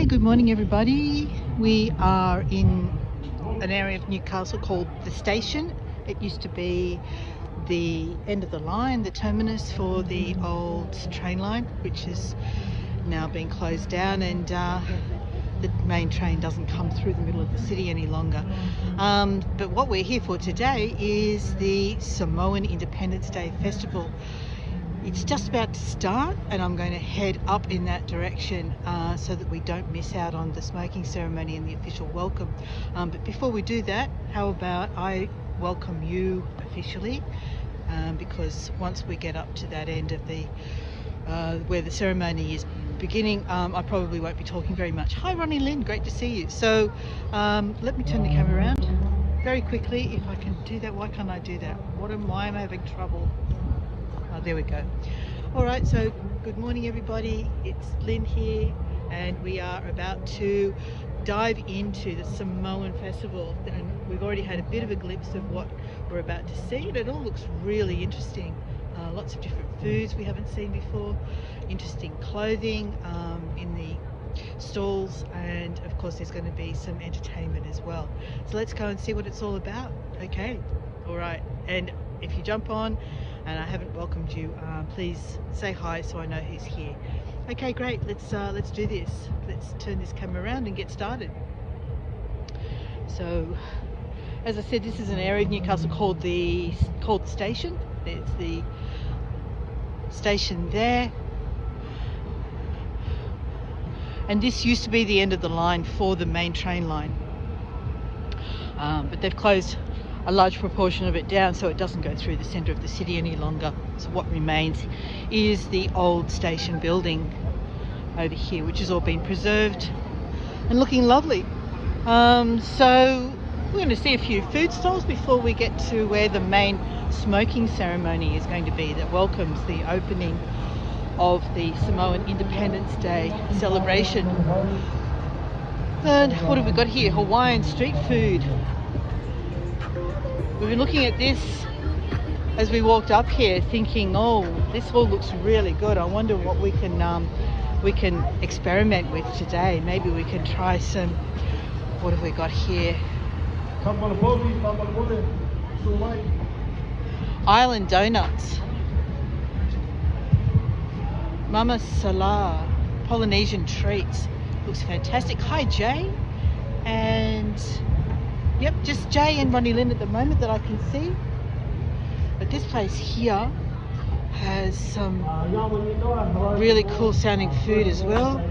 Hi, good morning everybody. We are in an area of Newcastle called the Station. It used to be the end of the line, the terminus for the old train line, which has now been closed down, and the main train doesn't come through the middle of the city any longer. But what we're here for today is the Samoan Independence Day Festival. It's just about to start, and I'm going to head up in that direction so that we don't miss out on the smoking ceremony and the official welcome. But before we do that, how about I welcome you officially, because once we get up to that end of the where the ceremony is beginning, I probably won't be talking very much. Hi Ronnie Lynn, great to see you. So let me turn the camera around very quickly. If I can do that, why can't I do that? Why am I having trouble? Oh, there we go. All right, so good morning everybody. It's Lynn here, and we are about to dive into the Samoan Festival, and we've already had a bit of a glimpse of what we're about to see, and it all looks really interesting. Lots of different foods we haven't seen before, interesting clothing in the stalls, and of course there's going to be some entertainment as well. So let's go and see what it's all about. Okay, all right, and if you jump on and I haven't welcomed you, please say hi so I know who's here. Okay, great, let's do this. Let's turn this camera around and get started. So as I said, this is an area of Newcastle called the Station. There's the station there, and this used to be the end of the line for the main train line, but they've closed a large proportion of it down so it doesn't go through the centre of the city any longer. So what remains is the old station building over here, which has all been preserved and looking lovely. So we're going to see a few food stalls before we get to where the main smoking ceremony is going to be, that welcomes the opening of the Samoan Independence Day celebration. And what have we got here? Hawaiian street food. We've been looking at this as we walked up here, thinking, oh, this all looks really good. I wonder what we can experiment with today. Maybe we can try some, what have we got here? Island donuts. Mama Salah, Polynesian treats. Looks fantastic. Hi Jay. And yep, just Jay and Ronnie Lynn at the moment that I can see. But this place here has some really cool sounding food as well.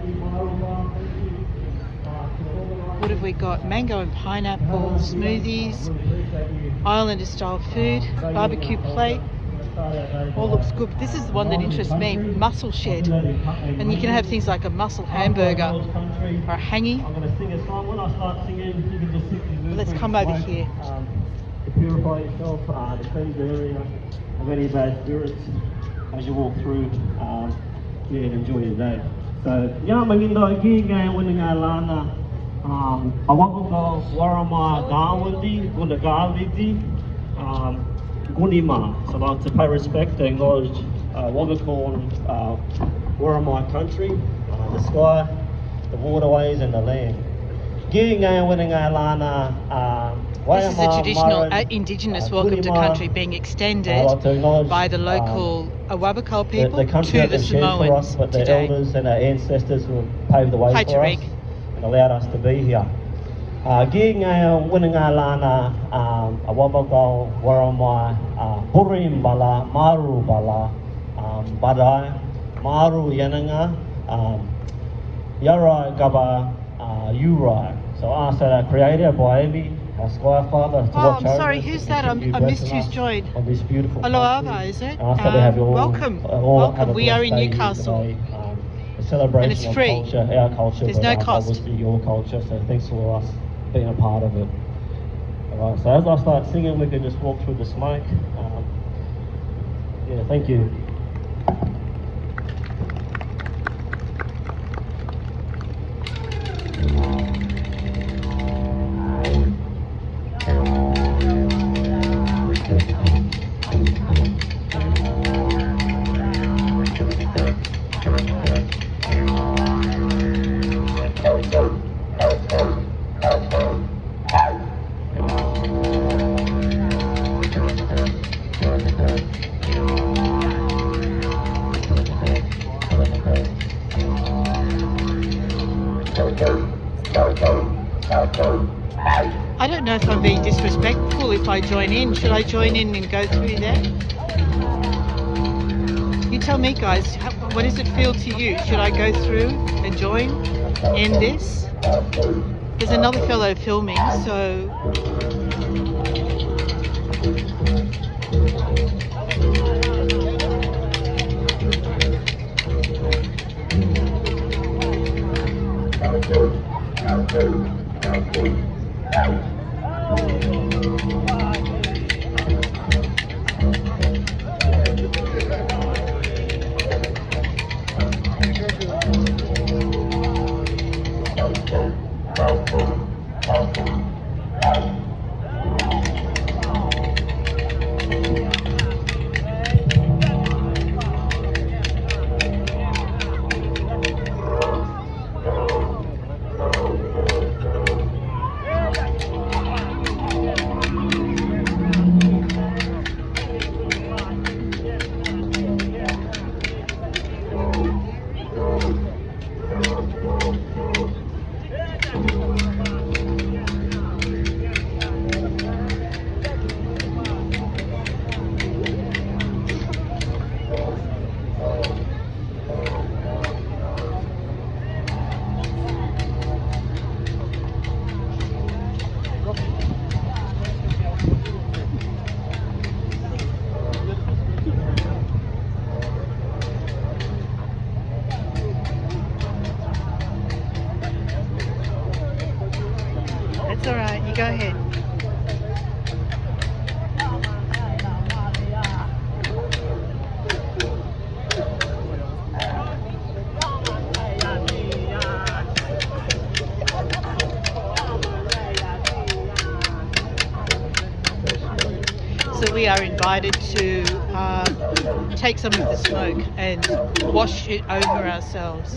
What have we got? Mango and pineapple smoothies, Islander style food, barbecue plate. All looks good. This is the one that interests me, mussel shed. And you can have things like a mussel hamburger or a hangy. Let's come over here. To purify yourself, to cleanse the area of any bad spirits as you walk through, and enjoy your day. So, mangindo giga winning lana. I want to go warama gawandi, gunagaliti, gunima. So, like to pay respect and acknowledge what we call Warama country, the sky, the waterways, and the land. Giga winning lana. This is a traditional Indigenous welcome to country being extended by the local Awabakal people to the Samoans but the today. elders and our ancestors who paved the way for us and allowed us to be here. Winning lana Awabakal Warama Purim bala Maru bala Badai Maru Yananga Yarai Gaba Urai. So I asked our creator by Amy, our Sky Father, to watch over us. Sorry, who's that? I missed who's joined. On this beautiful Hello, country. Ava, is it? Welcome. Welcome. We are in Newcastle. A celebration and it's free. Of culture, our culture. There's no cost. Obviously your culture, so thanks for us being a part of it. Alright, so as I start singing, we can just walk through the smoke. Thank you. don't know if I'm being disrespectful if I join in. Should I join in and go through there? You tell me, guys. What does it feel to you? Should I go through and join in this? There's another fellow filming, so... It's all right, you go ahead. So we are invited to take some of the smoke and wash it over ourselves.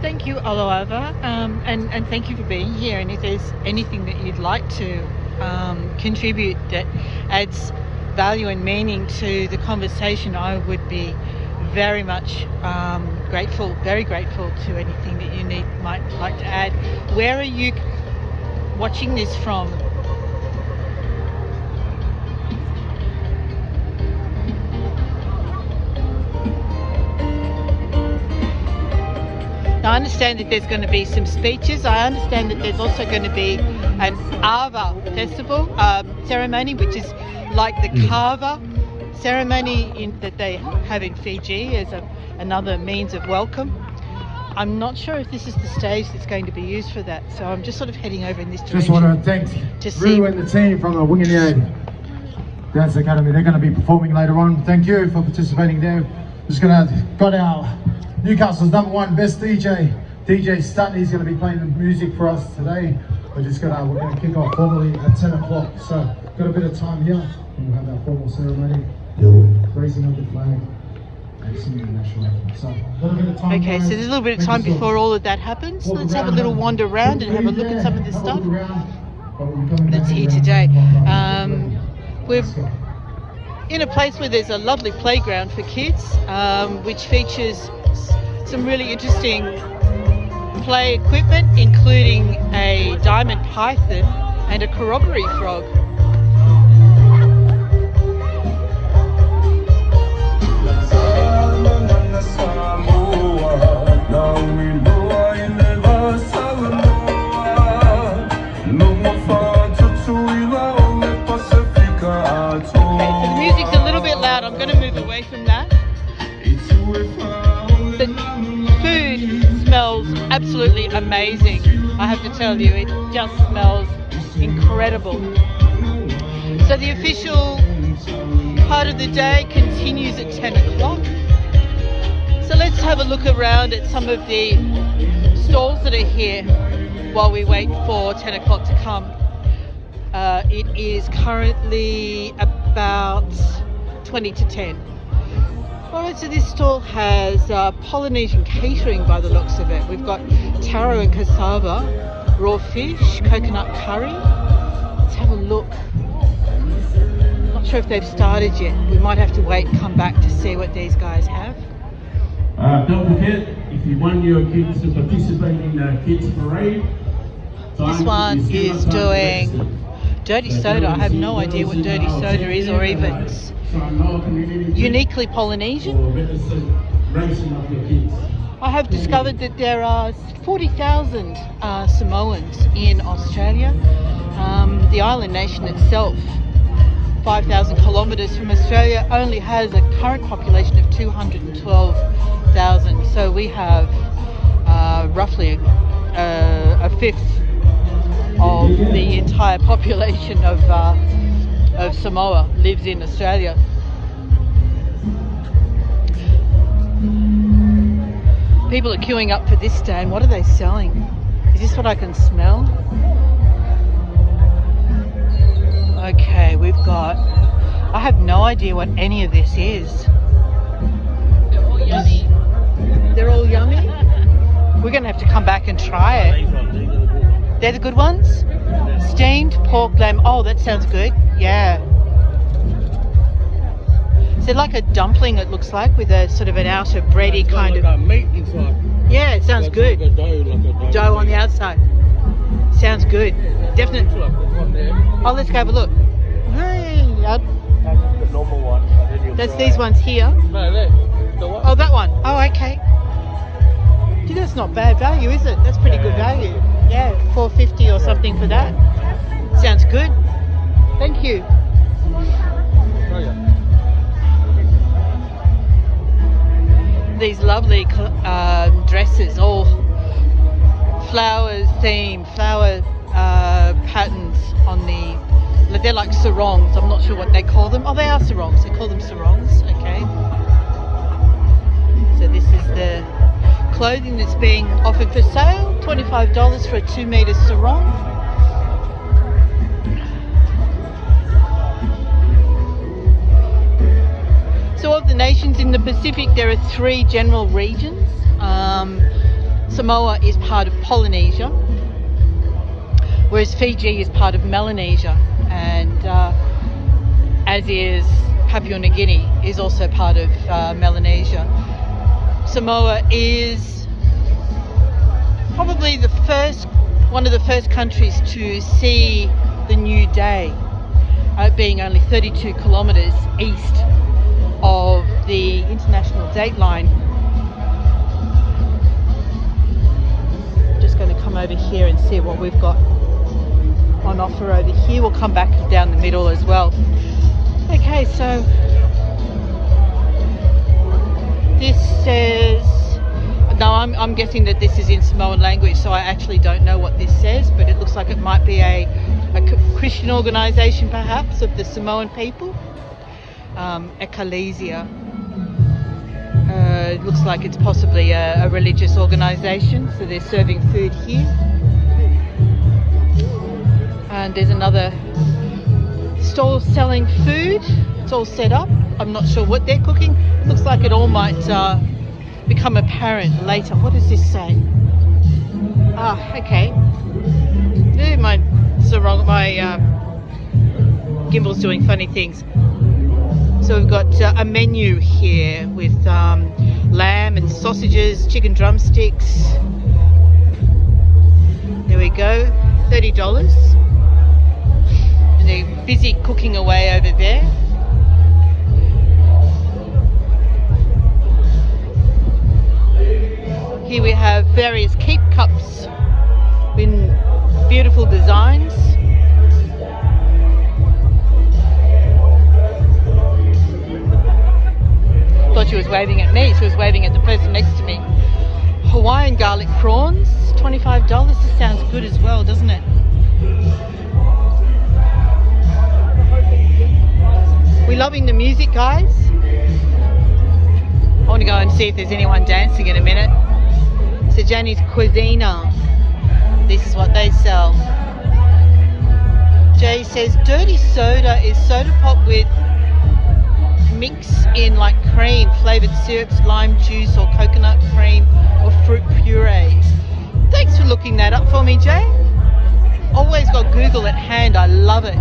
Thank you, Aloava, and thank you for being here. And if there's anything that you'd like to contribute that adds value and meaning to the conversation, I would be very much grateful, very grateful to anything that you might like to add. Where are you watching this from? I understand that there's going to be some speeches. I understand that there's also going to be an Ava festival ceremony, which is like the Carver ceremony that they have in Fiji as another means of welcome. I'm not sure if this is the stage that's going to be used for that, so I'm just sort of heading over in this direction. Just want to thank Rue and the team from the Winginiad Dance Academy. They're going to be performing later on. Thank you for participating there. Just got our Newcastle's #1 best DJ Stutney is going to be playing the music for us today. We're going to kick off formally at 10 o'clock. So got a bit of time here. We'll have our formal ceremony, raising of the flag, and singing the national anthem. So a little bit of time. Okay, so there's a little bit of time before all of that happens. Let's have a little wander around and have a look at some of the stuff that's here today. We're in a place where there's a lovely playground for kids, which features some really interesting play equipment, including a diamond python and a corroboree frog. absolutely amazing. I have to tell you, it just smells incredible. So the official part of the day continues at 10 o'clock. So let's have a look around at some of the stalls that are here while we wait for 10 o'clock to come. It is currently about 20 to 10. Alright, so this stall has Polynesian catering by the looks of it. We've got taro and cassava, raw fish, coconut curry. Let's have a look. Not sure if they've started yet. We might have to wait and come back to see what these guys have. Don't forget, if you want your kids to participate in the kids parade. This one is doing dirty soda. I have no idea what dirty soda is, or even uniquely Polynesian. I have discovered that there are 40,000 Samoans in Australia. The island nation itself, 5,000 kilometres from Australia, only has a current population of 212,000. So we have roughly a fifth of the entire population of Samoa lives in Australia. People are queuing up for this stand. What are they selling? Is this what I can smell? Okay, we've got... I have no idea what any of this is. They're all yummy. They're all yummy? We're going to have to come back and try it. They're the good ones? Steamed pork lamb. Oh, that sounds good. Yeah. Is it like a dumpling, it looks like, with a sort of an outer bready kind like of... meat inside. Yeah, it sounds good. Like a dough, Dough on the outside. Sounds good. Definitely. Oh, let's go have a look. Hey, That's the normal one. that's these ones here. No, there. The one. Oh, that one. Oh, okay. Gee, that's not bad value, is it? That's pretty good value. Yeah, $4.50 or something for that. Sounds good. Thank you. Oh, yeah. These lovely dresses, all flowers themed, flower patterns on the... They're like sarongs. I'm not sure what they call them. Oh, they are sarongs. They call them sarongs. Okay. So this is the clothing that's being offered for sale. $25 for a 2-meter sarong. So of the nations in the Pacific, there are 3 general regions. Samoa is part of Polynesia, whereas Fiji is part of Melanesia, and as is Papua New Guinea is also part of Melanesia. Samoa is probably one of the first countries to see the new day, being only 32 kilometres east of the international date line. Just going to come over here and see what we've got on offer over here. We'll come back down the middle as well. Okay, so this says... No, I'm guessing that this is in Samoan language, so I actually don't know what this says, but it looks like it might be a Christian organisation perhaps of the Samoan people. Ecclesia. It looks like it's possibly a religious organisation, so they're serving food here. And there's another stall selling food. It's all set up. I'm not sure what they're cooking. It looks like it all might become apparent later. What does this say? Ah, okay. My gimbal's doing funny things. So we've got a menu here with lamb and sausages, chicken drumsticks. There we go, $30. And they're busy cooking away over there. Here we have various keep cups in beautiful designs. Thought she was waving at me. She was waving at the person next to me. Hawaiian garlic prawns. $25. This sounds good as well, doesn't it? We loving the music, guys? I want to go and see if there's anyone dancing in a minute. So Jenny's Cuisina. This is what they sell. Jay says dirty soda is soda pop with mix in like cream, flavoured syrups, lime juice or coconut cream or fruit purees. Thanks for looking that up for me, Jay. Always got Google at hand. I love it.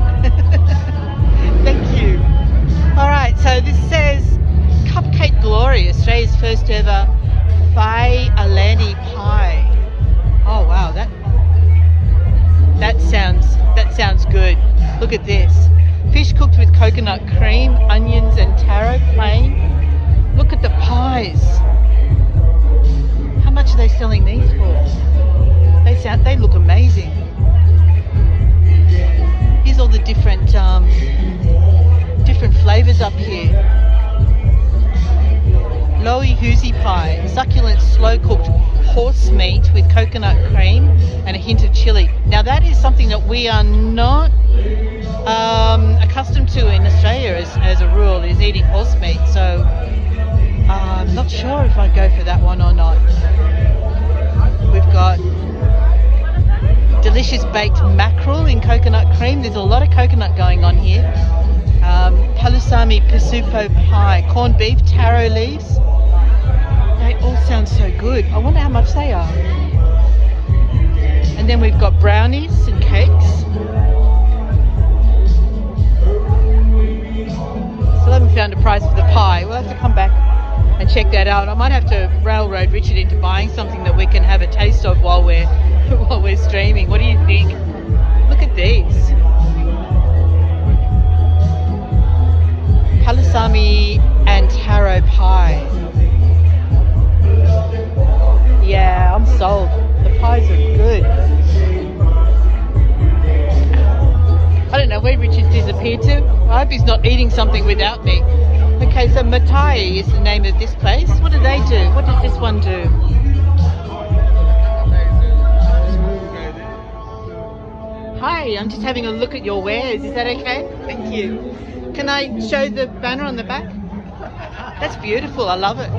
Thank you. Alright, so this says Cupcake Glory, Australia's first ever Fai Alani pie. Oh wow, that sounds good. Look at this. Fish cooked with coconut cream, onions and taro plain. Look at the pies. How much are they selling these for? They look amazing. Here's all the different flavours up here. Lowy Hoosie pie, succulent slow cooked horse meat with coconut cream and a hint of chilli. Now that is something that we are not accustomed to in Australia as a rule, is eating horse meat. So I'm not sure if I'd go for that one or not. We've got delicious baked mackerel in coconut cream. There's a lot of coconut going on here. Palusami pisupo pie, corned beef, taro leaves. They all sound so good. I wonder how much they are. And then we've got brownies and cakes. Still haven't found a price for the pie. We'll have to come back and check that out. I might have to railroad Richard into buying something that we can have a taste of while we're streaming. What do you think? Look at these. Palusami and taro pie. Yeah, I'm sold. The pies are good. I don't know where Richard's disappeared to. I hope he's not eating something without me. Okay, so Matai is the name of this place. What do they do? What does this one do? Hi, I'm just having a look at your wares. Is that okay? Thank you. Can I show the banner on the back? That's beautiful. I love it.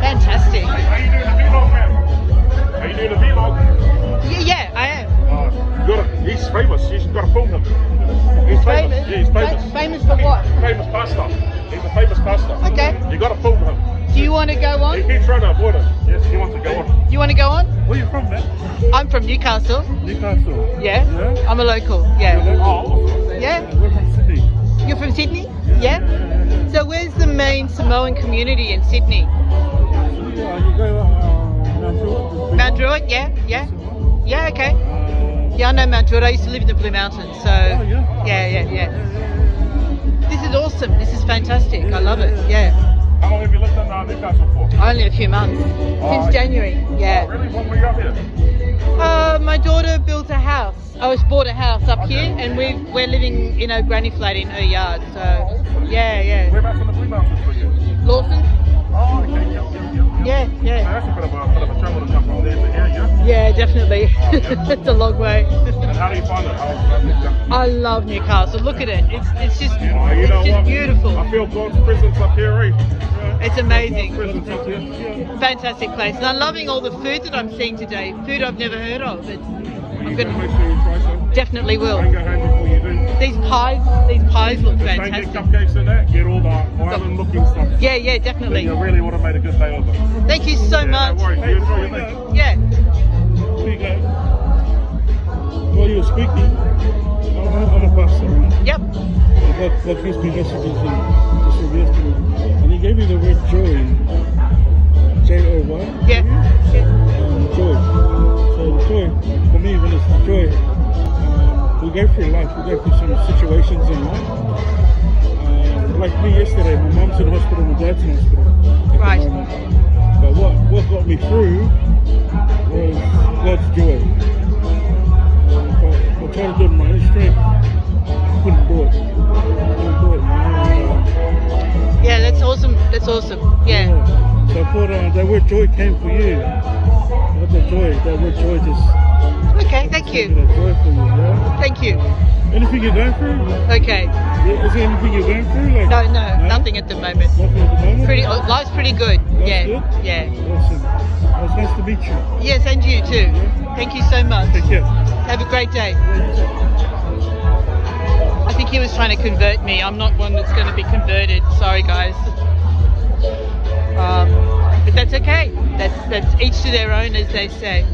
Fantastic. Are you doing a vlog, man? Are you doing a vlog? Yeah, I am. He's famous. You've got to film him. He's famous. Yeah, he's famous. Famous for what? Famous pasta. He's a famous pasta. Okay. You got to film him. Do you want to go on? He keeps trying to avoid it. Yes, he wants to go on. You want to go on? Where are you from, man? I'm from Newcastle. Newcastle. Yeah. Yeah? I'm a local. Yeah. Oh, awesome. Yeah. We're from Sydney. You're from Sydney? Yeah. So where's the main Samoan community in Sydney? You go Mount Druitt. Mount Druitt, yeah. Yeah, okay. Yeah, I know Mount Druitt. I used to live in the Blue Mountains, so yeah. This is awesome. This is fantastic. I love it. Yeah. How long have you lived in Newcastle for? Only a few months. Since January. Yeah. Oh, really? When were you up here? My daughter built a house. I bought a house up here, and we're living in a granny flat in her yard. So yeah. Whereabouts in the Blue Mountains for you? Lawson. Oh, okay. Yeah. So that's a bit of a travel to come from there to here, yeah? Yeah, definitely. It's a long way. And how do you find it? I love Newcastle. Look at it. It's just what? beautiful. I feel God's presence up here, eh? Yeah. It's amazing. God's presence up here. Yeah. Fantastic place. And I'm loving all the food that I'm seeing today. Food I've never heard of. I'm Make gonna sure you try some. definitely will. Don't go home before you do. These pies look Don't get fantastic. cupcakes and that. Get all the island looking stuff. Yeah, definitely. You really would have made a good day of it. Thank you so much. No worries. You enjoy your day. Yeah. There you go. While you were speaking, I'm a pastor, right? Yep. God gives me messages and just reveals to me. And he gave me the word joy. J-O-Y. Yeah. Joy. So joy, for me, when it's joy, we go through life, we go through some situations in life. Like me yesterday, my mum's in hospital, my dad's in hospital. Right. But what got me through was God's joy. If I tried to do it in my own strength, I couldn't do it. Yeah, that's awesome. Yeah. So I thought that word joy came for you. But the joy, that word joy just... Okay, thank you. That joy for you, yeah? Thank you. Anything you're going through? Okay. Is there anything you're going through? Like, No, nothing at the moment. Nothing at the moment? Life's pretty good. Life's Yeah, good? yeah. Awesome. Well, it's nice to meet you. Yes, and you too. Thank you so much. Take care. Have a great day. I think he was trying to convert me. I'm not one that's going to be converted. Sorry, guys. But that's okay. That's each to their own, as they say.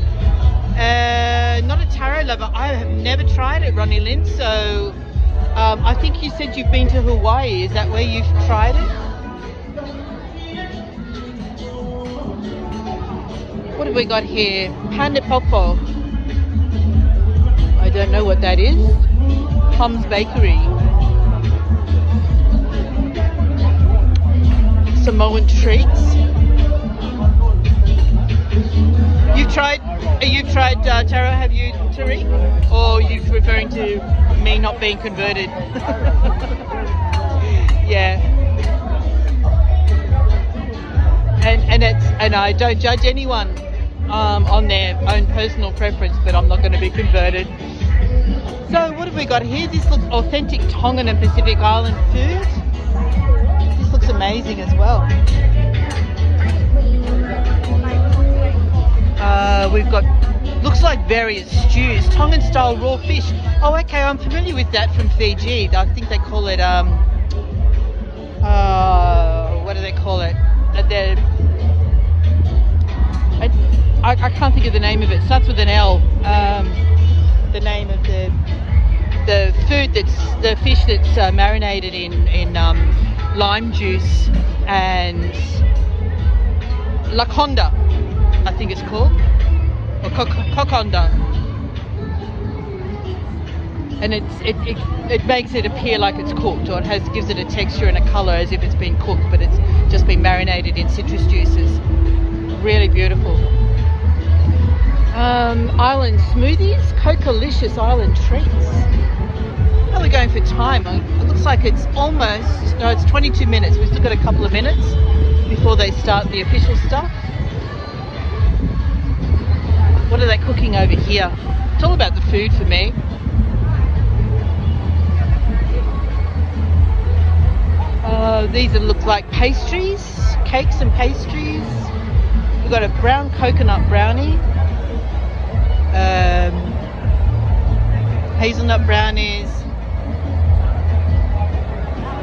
Not a tarot lover. I have never tried it, Ronnie Lynn. So I think you said you've been to Hawaii. Is that where you've tried it? What have we got here? Panda Popo. I don't know what that is. Tom's Bakery. Samoan treats. You've tried tarot, have you, Tariq? Or are you referring to me not being converted? Yeah. And I don't judge anyone on their own personal preference, but I'm not going to be converted. So what have we got here? This looks authentic Tongan and Pacific Island food. This looks amazing as well. We've got, looks like various stews, Tongan style raw fish. Oh, okay, I'm familiar with that from Fiji. I think they call it, what do they call it? I can't think of the name of it. It starts with an L. The name of the food the fish that's marinated in lime juice and lakonda, I think it's called, or kokonda, and it makes it appear like it's cooked, or it gives it a texture and a colour as if it's been cooked, but it's just been marinated in citrus juices. Really beautiful. Island smoothies, Coca-licious island treats. How are we going for time? It looks like it's almost, no, it's 22 minutes. We've still got a couple of minutes before they start the official stuff. What are they cooking over here? It's all about the food for me. These look like pastries, cakes and pastries. We've got a brown coconut brownie, hazelnut brownies.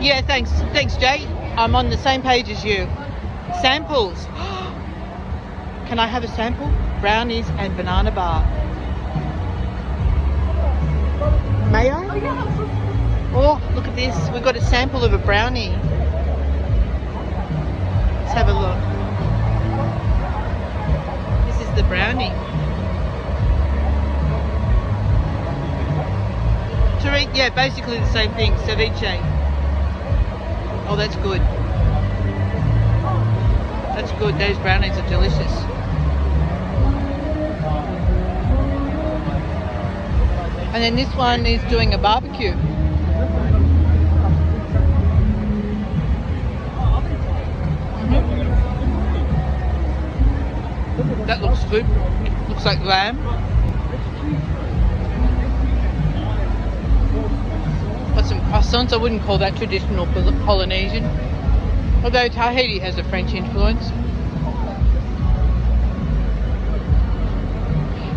Yeah, thanks Jay. I'm on the same page as you. Samples. Can I have a sample? Brownies and banana bar. May I? Oh, look at this. We've got a sample of a brownie. Let's have a look. This is the brownie. Tariq, yeah, basically the same thing. Ceviche. Oh, that's good. That's good. Those brownies are delicious. And then this one is doing a barbecue. That looks good. Looks like lamb. Got some croissants. I wouldn't call that traditional Polynesian, although Tahiti has a French influence.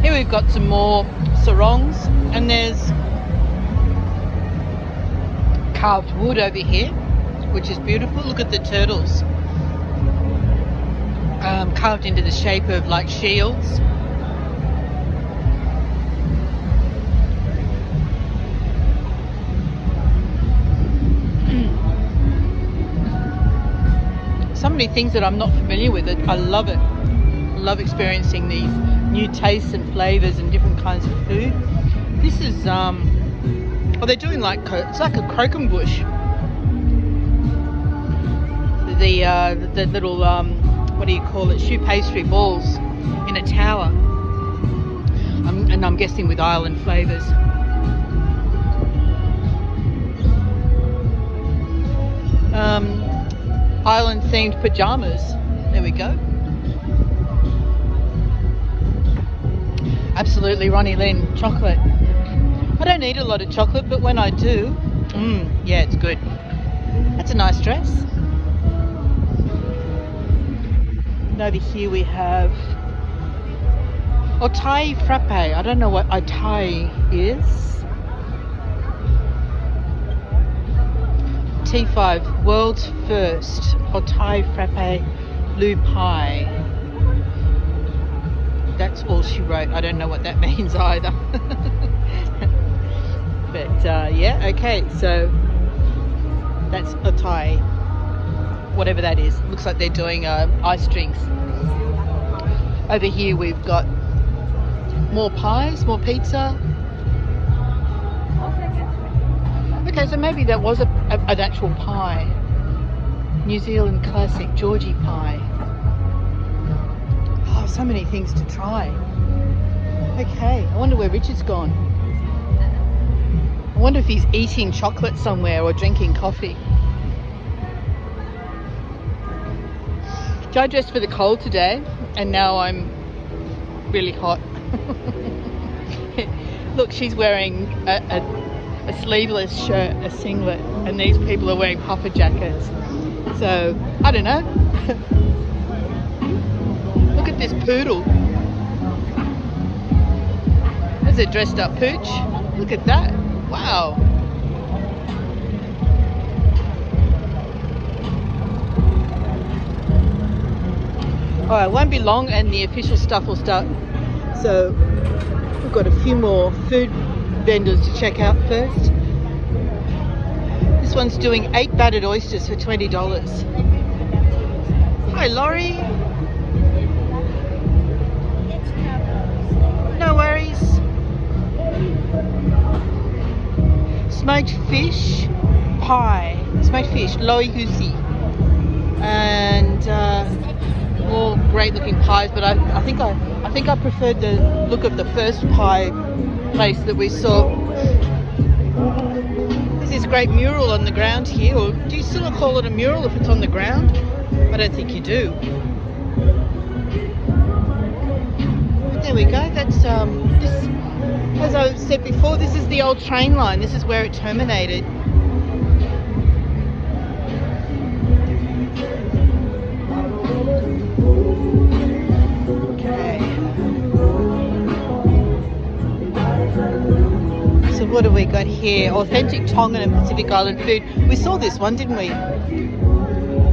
Here we've got some more sarongs, and there's carved wood over here, which is beautiful. Look at the turtles, carved into the shape of like shields. So many things that I'm not familiar with. I love it. I love experiencing these new tastes and flavors and different kinds of food. This is oh, they're doing like it's like a croquembouche. The little what do you call it, choux pastry balls in a tower, and I'm guessing with island flavors. Island themed pajamas. There we go. Absolutely, Ronnie Lynn, chocolate. I don't eat a lot of chocolate, but when I do, yeah, it's good. That's a nice dress. And over here we have Otai Frappe. I don't know what Otai is. T5, world's first Otai Frappe Blue Pie. That's all she wrote. I don't know what that means either. But yeah, okay, so that's Otai, whatever that is. Looks like they're doing ice drinks. Over here we've got more pies, more pizza. Okay, so maybe that was an actual pie. New Zealand classic Georgie pie. Oh, so many things to try. Okay, I wonder where Richard's gone. I wonder if he's eating chocolate somewhere or drinking coffee. So I dressed for the cold today and now I'm really hot. Look, she's wearing a sleeveless shirt, a singlet, and these people are wearing puffer jackets. So, I don't know. Look at this poodle. There's a dressed up pooch. Look at that. Wow. Alright, it won't be long and the official stuff will start. So we've got a few more food vendors to check out first. This one's doing 8 battered oysters for $20. Hi Laurie. No worries. Smoked fish pie. Smoked fish, loi husi. And more great looking pies, but I think I preferred the look of the first pie place that we saw. There's this great mural on the ground here, or do you still call it a mural if it's on the ground? I don't think you do. But there we go. That's this, as I said before, this is the old train line. This is where it terminated. So what have we got here? Authentic Tongan and Pacific Island food. We saw this one, didn't we?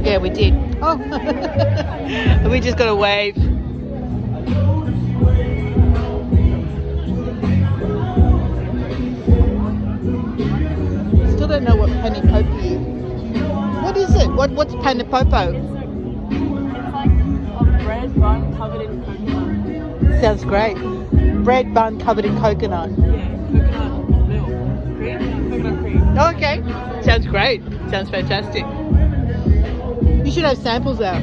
Yeah, we did. Oh, we just got to wave. Still don't know what panipopo is. What is it? What's panipopo? It's like a bread bun covered in coconut. Sounds great. Bread bun covered in coconut. Yeah, coconut milk. Cream? Coconut cream. Oh, okay. Sounds great. Sounds fantastic. You should have samples out.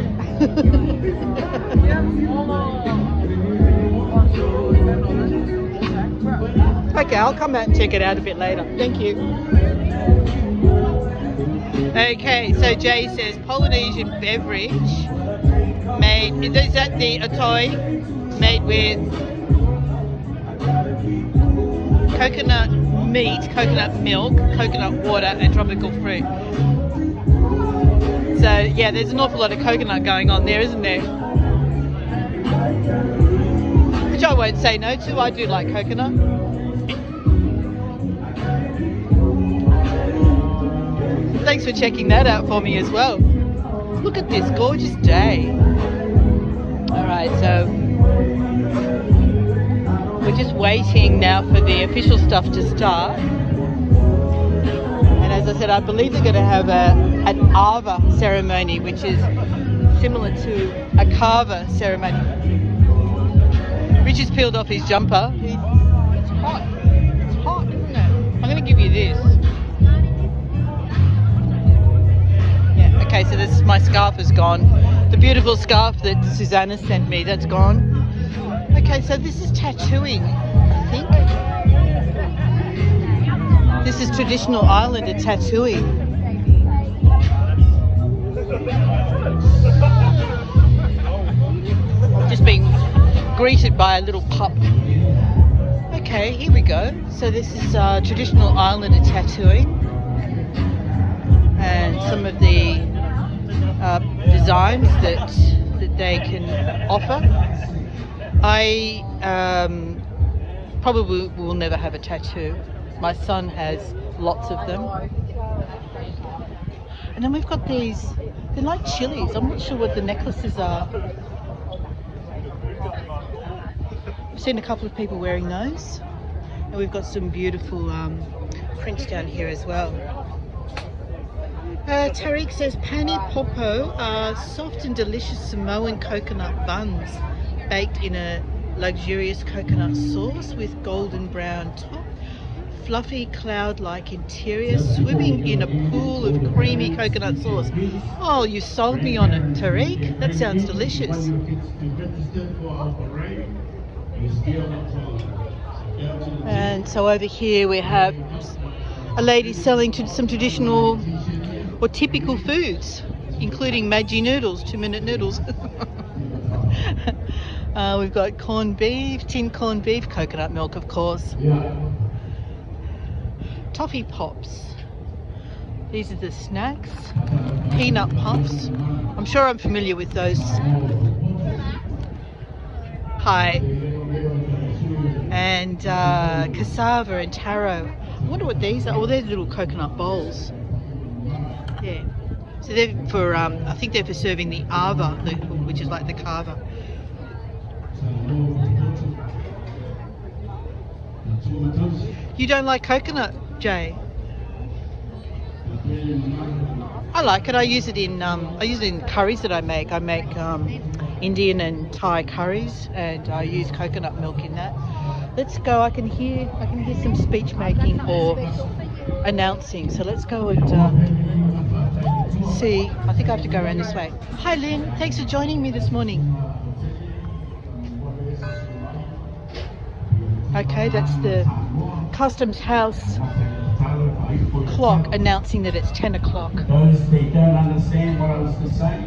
Okay, I'll come out and check it out a bit later. Thank you. Okay, so Jay says Polynesian beverage made, is that the atoi made with coconut meat, coconut milk, coconut water and tropical fruit. So yeah, there's an awful lot of coconut going on there, isn't there? Which I won't say no to. I do like coconut. Thanks for checking that out for me as well. Look at this gorgeous day. Alright, so we're just waiting now for the official stuff to start. And as I said, I believe they're going to have an Ava ceremony, which is similar to a Kava ceremony. Richard's peeled off his jumper. It's hot. It's hot, isn't it? I'm going to give you this. Yeah, okay, so this, my scarf is gone. The beautiful scarf that Susanna sent me, that's gone. Okay, so this is tattooing, I think. This is traditional Islander tattooing. I've just been greeted by a little pup. go. So this is traditional Islander tattooing, and some of the designs that they can offer. I probably will never have a tattoo. My son has lots of them. And then we've got these, they're like chilies. I'm not sure what the necklaces are. I've seen a couple of people wearing those. And we've got some beautiful prints down here as well. Tariq says pani popo are soft and delicious Samoan coconut buns baked in a luxurious coconut sauce with golden brown top, fluffy cloud-like interior, swimming in a pool of creamy coconut sauce. Oh, you sold me on it, Tariq. That sounds delicious. And so over here we have a lady selling some traditional or typical foods, including Maggi noodles, 2-minute noodles. We've got corned beef, tin corned beef, coconut milk, of course. Toffee pops. These are the snacks. Peanut puffs. I'm sure I'm familiar with those. Pie. And cassava and taro. I wonder what these are. Oh, they're little coconut bowls. Yeah. So they're for, I think they're for serving the Ava, which is like the kava. You don't like coconut, Jay? I like it. I use it in curries that I make. I make Indian and Thai curries, and I use coconut milk in that. Let's go. I can hear some speech making or announcing. So let's go and see. I think I have to go around this way. Hi, Lynn. Thanks for joining me this morning. Okay, that's the Customs House clock announcing that it's 10 o'clock. Those that don't understand what I was to say,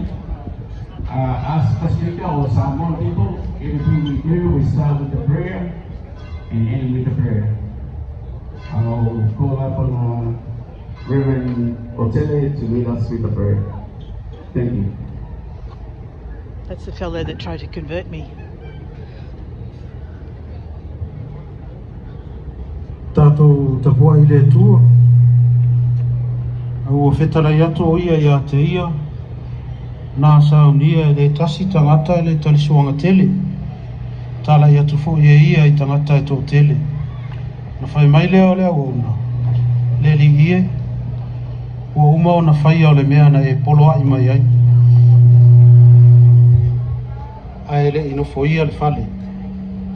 us Pacifica or Samoan people, everything we do, we start with the prayer and end with the prayer. I'll call up on Reverend Otele to lead us with the prayer. Thank you. That's the fellow that tried to convert me. Tātou tapua I le tua. Au whetara iato o ia te ia. Nā saunia le tasi tangata le talisuanga tele. Tala iato fo ia I tangata e tō tele. Na whai mai leo leo o una. Le li ie. Ua uma o na whai au le mea na e polo ai mai ai. Ai le ino fo ia le whale.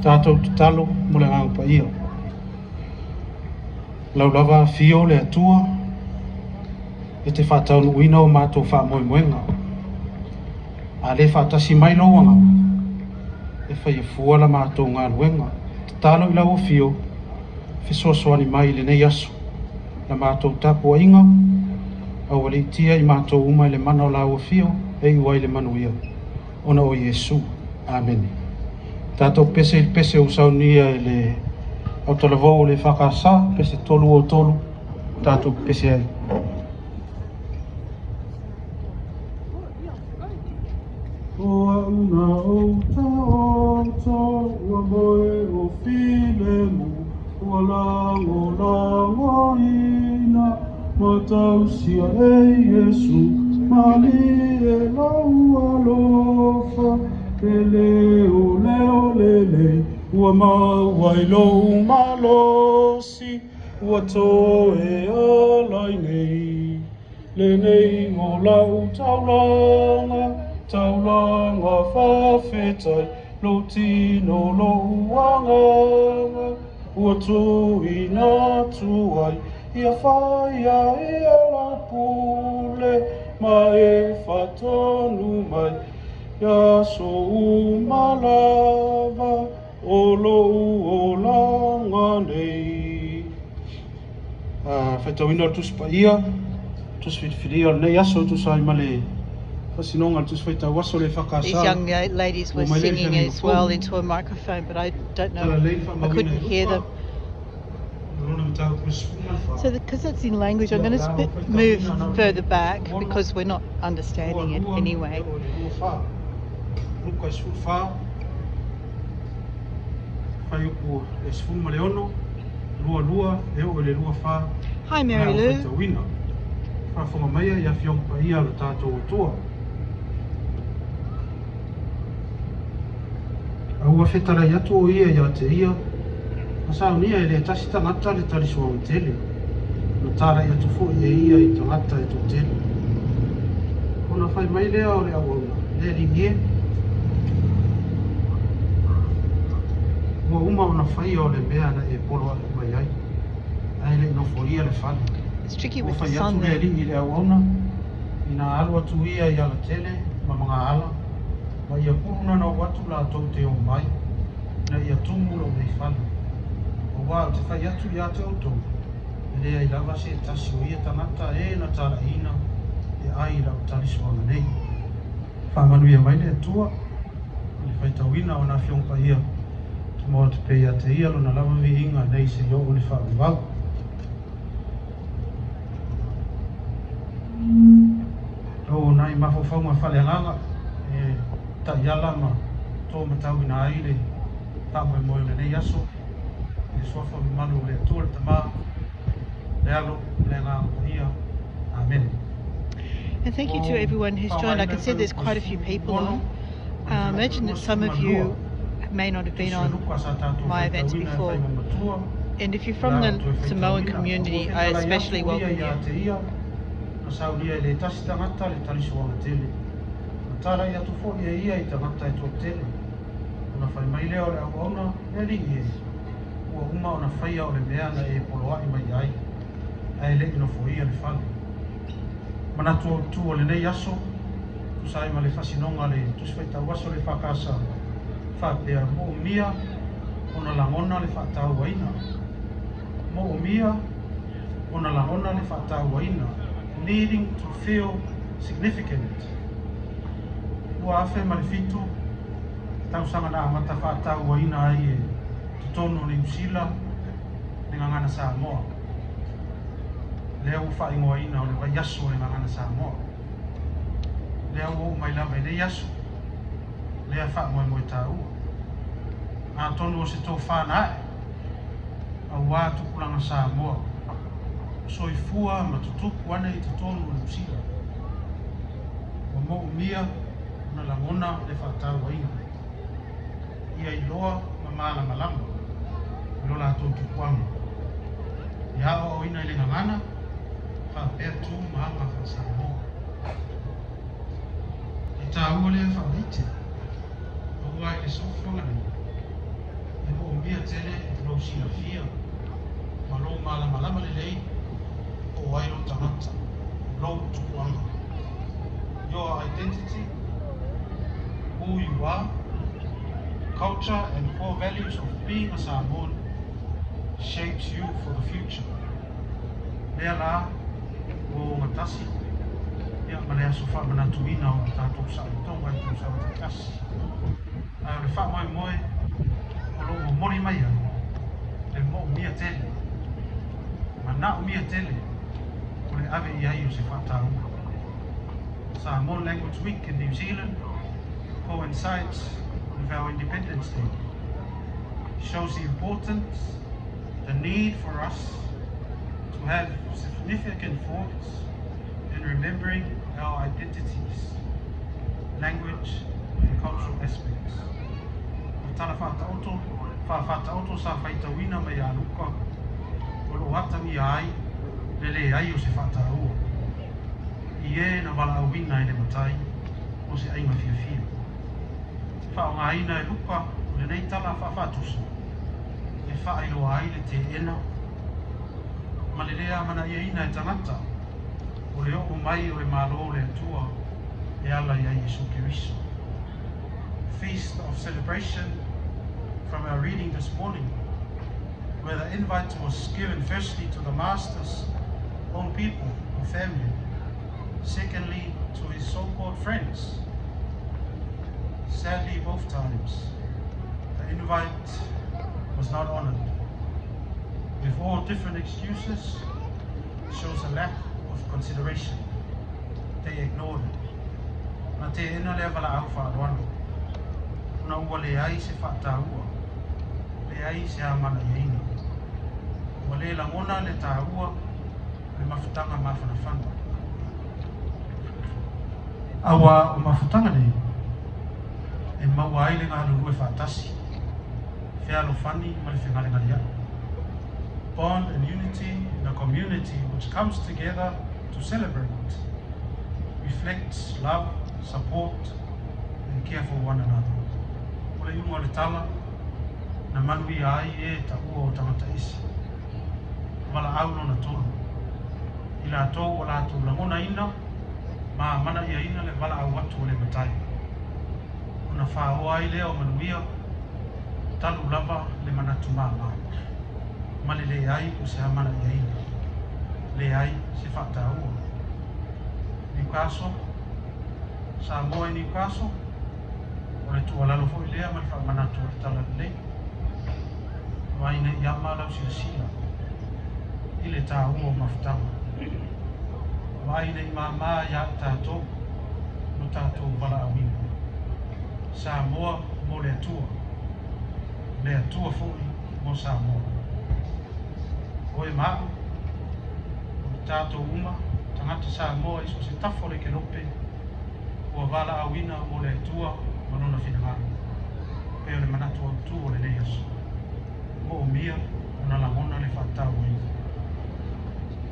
Tātou tutalo mo le ngangpa ia. Lau lava fio le atua e te whātaunu uina o mātou wha moe moenga. A le whātasi mai lauanga e whai e fua la mātou ngā luenga. Te tālo I lau o fio whesoasoani mai le nei asu na mātou tapu a inga au ali tia I mātou uma I le mana o lau o fio e iwa I le manuia. Ona o Yesu. Amen. Tātou pese usaunia e le au talavou le whakasa, pese tolu o tolu, tātou pese ai. Oa una outa outa, ua moe o filemu, ua lango ina, matausia e Yesu, mali e lau alofa, e leo lele, ua mawai lou malosi, ua toe alai nei. Le nei ngō lau taulanga whawhetai, lo tino lo uanganga, ua tui nā tuai, ia whaia e ala pule, ma e whatonu mai, ia so umalava, o langa nei. Whaitawina tus pa ia, tus whiwhiria nei aso tus ai male. These young ladies were singing as well into a microphone, but I don't know, I couldn't hear them. So because it's in language, I'm going to move further back because we're not understanding it anyway. Hi Mary Lou. Aua whetara i atu o ia ia te ia. Masau nia e le tasi tangata le tarisua o tele. Na tara i atu fo e ia i tangata e to tele. Ona whai mai lea o le awauna. Le ri ie. Ua uma ona whai o le mea na e polo a mai ai. Ai le no fo ia le whale. It's tricky with the the sun there. I le awauna. Ina alu atu ia i ala tele. Ma mga ala. Ma ia kuruna na watu la tau te o mai, na ia tumuro nei whanu. O wā te whai atu i a te auto, e lea I lawa se tasi o ia tangata e na tara ina, e ai lau tariswanga nei. Whamanu ia mai le tua, le whai tauina o na whiongpa ia, te moa te pei a te ia lo na lawa vi inga nei se yo o le whau wau. O nai mafo whaunga whale nganga, ta yala ma to matau ina aile ta mo mo le nei aso e sofa manu le tol tama le alo le nga ia amen. And thank you to everyone who's joined. I can see there's quite a few people on. I imagine that some of you may not have been on my events before. And if you're from the Samoan community, I especially welcome you. Tara ia tu fo ia I tangata e tō tele. Ona whai mai leo le awauna, e ri ie. Ua uma ona whaia o le mea na e poloa I mai ai. Ai le ino fo ia le whale. Mana tu o le nei aso, tu sai ma le whasinonga le, tu si whaita waso le whakasa. Whapea mo mia, ona langona le whaatau waina. Mo mia, ona langona le whaatau waina. Needing to feel significant. Ua afe marifitu, tau sanga na amata whaatau wa ina ai e tutono ni usila, ni ngangana Samoa. Lea ufa ingoa ina o le wa yaso ni ngangana Samoa. Lea ua mai lama ine yaso, lea wha moe moe tau. Ngā tonu o se tō whanae, a wā tukulanga Samoa. Soifua ma tutuku ane I tutono ni usila. Wa mo umia, na langona le whaatau wa ina. Ia I loa ma maala malama, lola ato ki kuanga. Ia o ina I le ngangana, whapea tū maanga wha Samoa. I tā ua lea whaurite, o ua I le sofanga ni. E mo umbia tele e lo sina fia, ma lo maala malama le lei, o ai lo tangata, lo tu kuanga. Your identity, who you are, culture and core values of being a Samoan shapes you for the future. Lea la, o matasi, ia malea sofa manatuina o tātou sa itonga I tau sa o kasi. Ai o le wha moe moe, o lo o mori mai ai, le mo mia tele. Ma na o mia tele, o le ave I ai o se wha Samoan Language Week in New Zealand coincides with our Independence Day. It shows the importance, the need for us to have significant thoughts in remembering our identities, language and cultural aspects. Tana whātauto sa whaitawina mai a luka, o lo hatami ai, lele ai o se whātaua. Ie na wala awina I le matai, o se ainga fia fia. Whao ngā ina e luka, o le nei tala whawhatusa. E whaero ai le te ena. Ma le lea mana ia ina e tangata, o le o mai o le malo le atua, e ala ia Yesu Kiriso. Feast of celebration from our reading this morning, where the invite was given firstly to the Master's own people or family, secondly to his so-called friends. Sadly, both times, the invite was not honored. with all different excuses, shows a lack of consideration. They ignored it. Na te ena le vala au whaaloano. Una ua le ai se whaataua. Le ai se amana ieina. Ua le langona le tāua le mafutanga mawhanawhana. Awa o mafutanga nei, e maua ai le ngā lurue whaatasi. Whialo whani ma le whingare ngari au. Bond and unity in a community which comes together to celebrate, reflects love, support, and care for one another. Ole iunga le tala, na manui ai e ta ua o tangata isi. Wala au no na tolu. Ila atou wala atou langona ina, ma mana ia ina le wala au atu o le matai. Una wha ai leo manuia, talu lava le manatu maa. Mali le ai o se hamana ia ina. Le ai se whakataua. Newcastle, Samoa Newcastle, o le tua lalo fo i lea mali whamanatu o le tala le. Waina i ama lau sila. I le tā ua o mafutanga. Waina i mama ia tātou, no tātou wala awina. Samoa mo le atua. Le atua fo i mo Samoa. Oe maa, o tātou uma, tangata Samoa iso se tafo le kelope, ua wala awina o le atua manona whinangaro. Peo le manatu au tu o le leias. Mo o mia, o na langona le whatau i.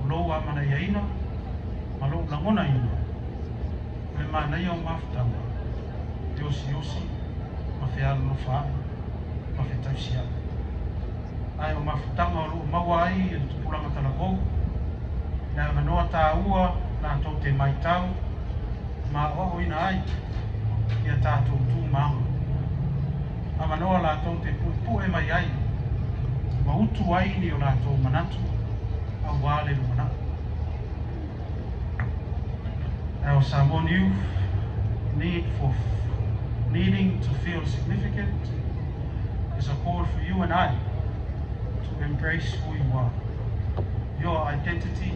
O lou amana iaina, ma lou langona ina. Le mana ia o mafutanga, te osi, ma whialo no whaai, ma whetausia. Ai o mafutanga o luu maua ai e tupulanga talakou. Nā manoa tā ua nā tau te maitau. Ma oho ina ai ia tātou tū maunga. A manoa la tau te pupu e mai ai. Ma utu ai ni o la tau manatu. A wale lu manatu. Our Samoan youth needing to feel significant is a call for you and I to embrace who you are, your identity,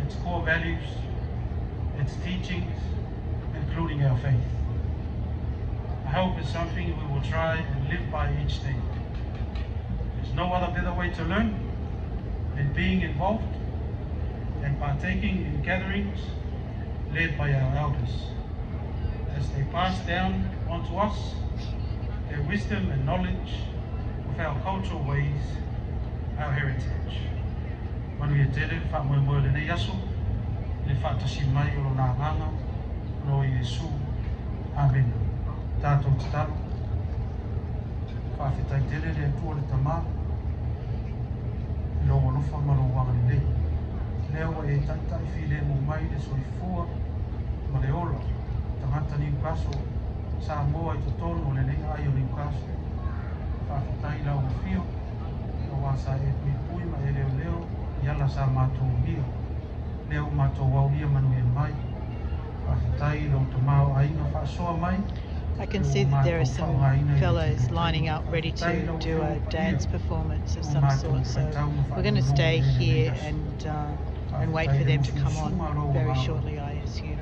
its core values, its teachings, including our faith. I hope it's something we will try and live by each day. There's no other better way to learn than being involved and partaking in gatherings led by our elders, as they pass down onto us their wisdom and knowledge of our cultural ways, our heritage. Manu e tere, whamoe le nei aso, le whaatasi mai o nā nganga, no Iesu. Amen. Tātou te taro. Whawhetai tere le atua le tamā. Longo nofa maro wanga le lei. Leo e taitai while mo mai le soifua, ma le ola. Tangata Newcastle, Samoa i totonu o le nei ai o Newcastle. Whawhetai lau o whio, o wasa e pui ma e leo, iala sa mātou hia. Leo mātou wau hia manu e mai. Whawhetai lau tamao ainga whaasoa mai. I can see that there are some fellows lining up ready to do a dance performance of some sort, so we're going to stay here and wait for them to come on very shortly, I assume.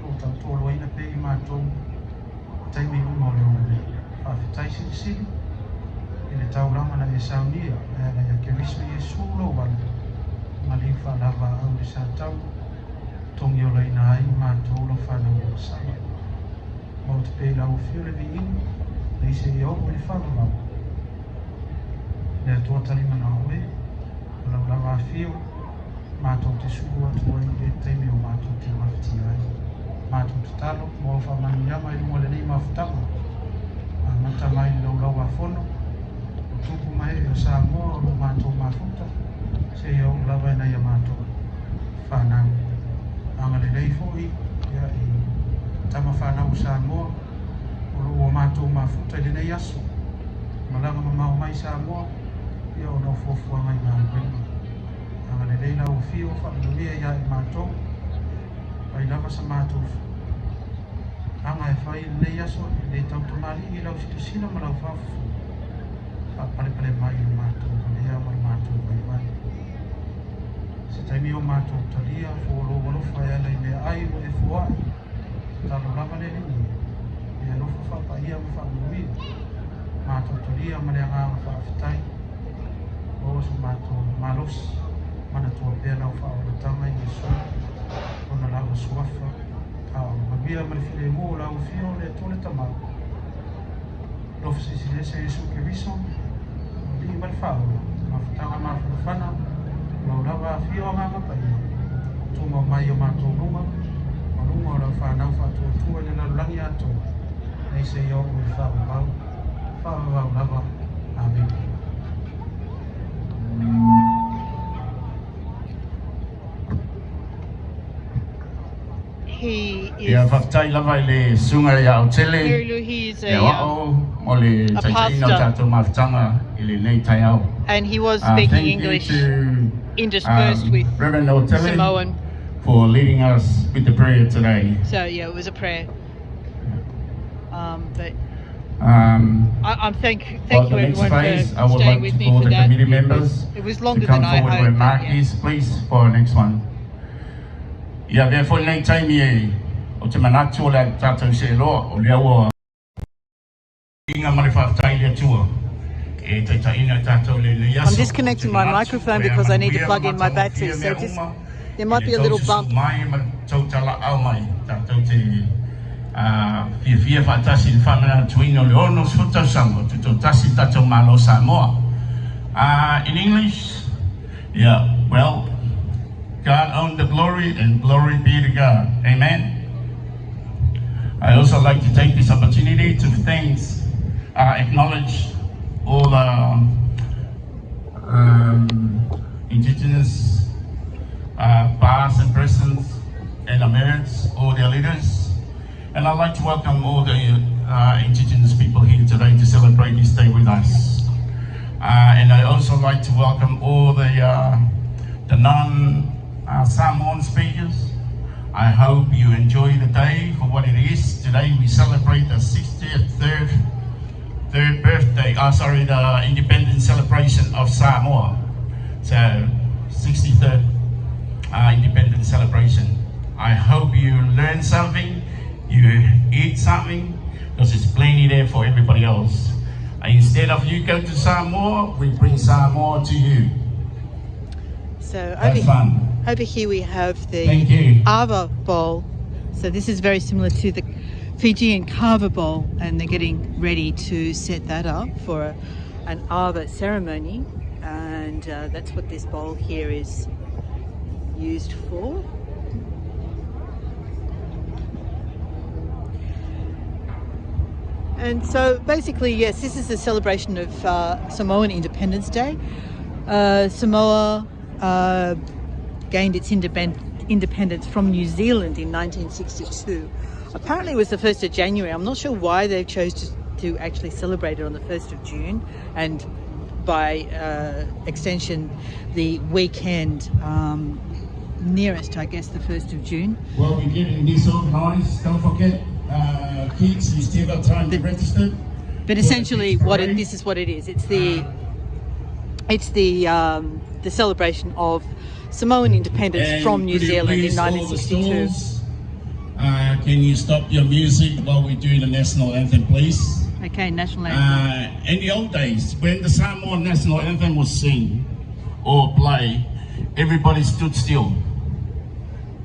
Mau te pēla o whiore vi inu, nei se i oho le whanau. Lea tua tali mana oe, lau lawa whio, mātou te suru atu ai e teime o mātou te mawhiti ai. Mātou te talo, mo whamanu yama i runga le nei mawhitama. Mata mai lau lawa whono, o tupu mai e o Samoa o mātou mawhuta, se i oho lawa e nei a mātou whanau. Anga le nei fōi, ia i tama whanau Samoa, o lua mātou mawhuta i nei aso. Malanga mamau mai Samoa, ia o nau fōfua ngai ngā wenga. Anga le reina o whio whanauia ia i mātou, ai lava sa mātou. Anga e whai nei aso, le tau tamari i lau sitasina ma lau whafu. Pale mai i mātou, lea mai mātou mai mai. Se taimi o mātou talia, wholo walofa e alai me ai o e fuai. Talo lava le ringi. E alofa whapa ia ma whamuia. Mātou talia ma le ngā ma whaafitai. O so mātou malosi. Mana tua pēr lau whaoratanga i Yesu. Ona lau suafa. Mabia ma le while mō lau whio le tole tamau. Lofa sisi lese Yesu ke riso. Li ma le whaora. Ma whatanga ma whana. Lau lawa whio ngā mapai. Tuma mai o mātou runga. Ma runga o lau whanau whatua tua le lau langi ato. Nei se iau o le whaau. Whaau lava. Amen. He is Ia whaktai lava i le sunga ia o tele. he is Ia wao mo le taitaina pastor. tātou mawhtanga i le nei tai au. and he was speaking Thank English you to, interspersed with Reverend Otele Samoan. for leading us with the prayer today. So yeah, it was a prayer. But I'm thank For you the next everyone phase, for I would staying like with to me call for the that. committee members It was to longer come than I forward where hoped. Mark but yeah. is, please, for our next one. Ia therefore nei taimi e o te manatu o le tātou se loa o lea ua inga mare whaatai lea tua. E taitaina tātou le le yaso. I'm disconnecting my microphone because I need to plug in my battery, so just there might be a little bump. Mai ma tautala au mai tātou te fia whaatasi le whamana tuino le ono sfutau sango tuto tasi tātou malo Samoa. In English, yeah, well, God owned the glory and glory be to God. Amen. I also like to take this opportunity to acknowledge all Indigenous past and present and emeritus, all their leaders. And I'd like to welcome all the Indigenous people here today to celebrate this day with us. And I also like to welcome all the non-Samoan speakers. I hope you enjoy the day for what it is. Today we celebrate the 63rd birthday, the independence celebration of Samoa. So 63rd independence celebration. I hope you learn something, you eat something, because it's plenty there for everybody else. Instead of you go to Samoa, we bring Samoa to you. So over here we have the Ava bowl. So this is very similar to the Fijian Kava bowl, and they're getting ready to set that up for an Ava ceremony, and that's what this bowl here is used for. And so basically, yes, this is the celebration of Samoan Independence Day. Samoa gained its independence from New Zealand in 1962. Apparently it was the 1st of January. I'm not sure why they chose to actually celebrate it on the 1st of June, and by extension the weekend nearest, I guess, the 1st of June. Well, we're getting this organised. Don't forget, kids, you still got time to register. But essentially, this is what it is. It's the celebration of Samoan independence from New Zealand in 1962. Can you stop your music while we do the national anthem, please? Okay, national anthem. In the old days, when the Samoan national anthem was sung or played, everybody stood still.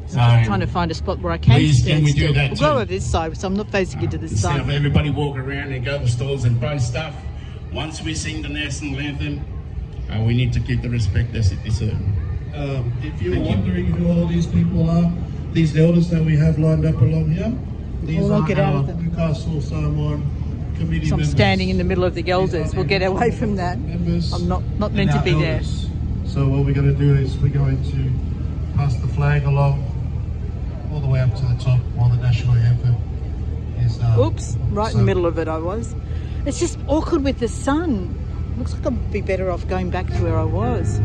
So I'm just trying to find a spot where I can please, stand can we still. do that We'll too? go over this side, so I'm not facing into this Instead side. of everybody walk around and go to stores and buy stuff, once we sing the national anthem, we need to give the respect as it deserves. If you're wondering who all these people are, these elders that we have lined up along here, these We'll are get out our of them. Newcastle Samoan committee So I'm members. standing in the middle of the elders. We'll get away from that. Members I'm not and meant to our be there. elders. So what we're going to do is we're going to pass the flag along all the way up to the top while the national anthem is Oops, right in the middle of it I was. It's just awkward with the sun. Looks like I'd be better off going back to where I was.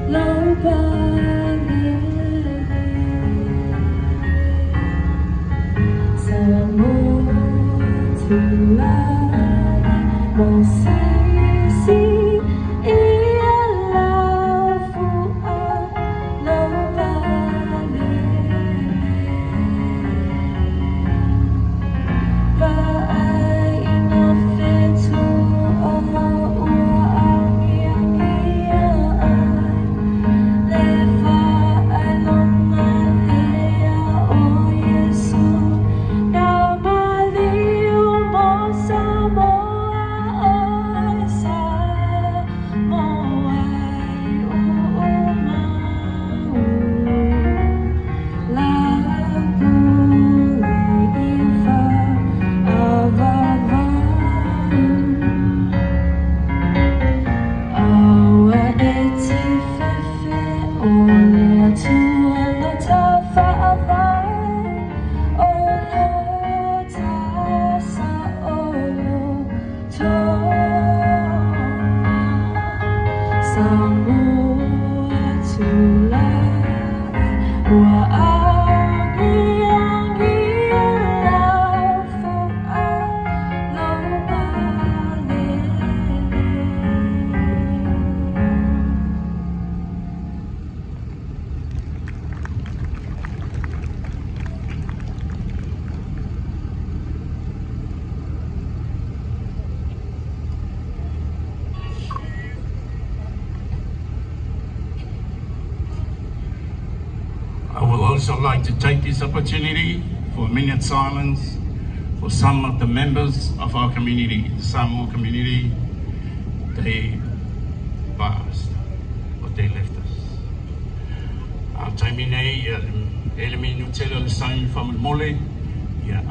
Lord I would also like to take this opportunity for a minute silence for some of the members of our community, the Samoan community. They passed, but they left us. Taimi nei, elemi nutela le sain whamamole,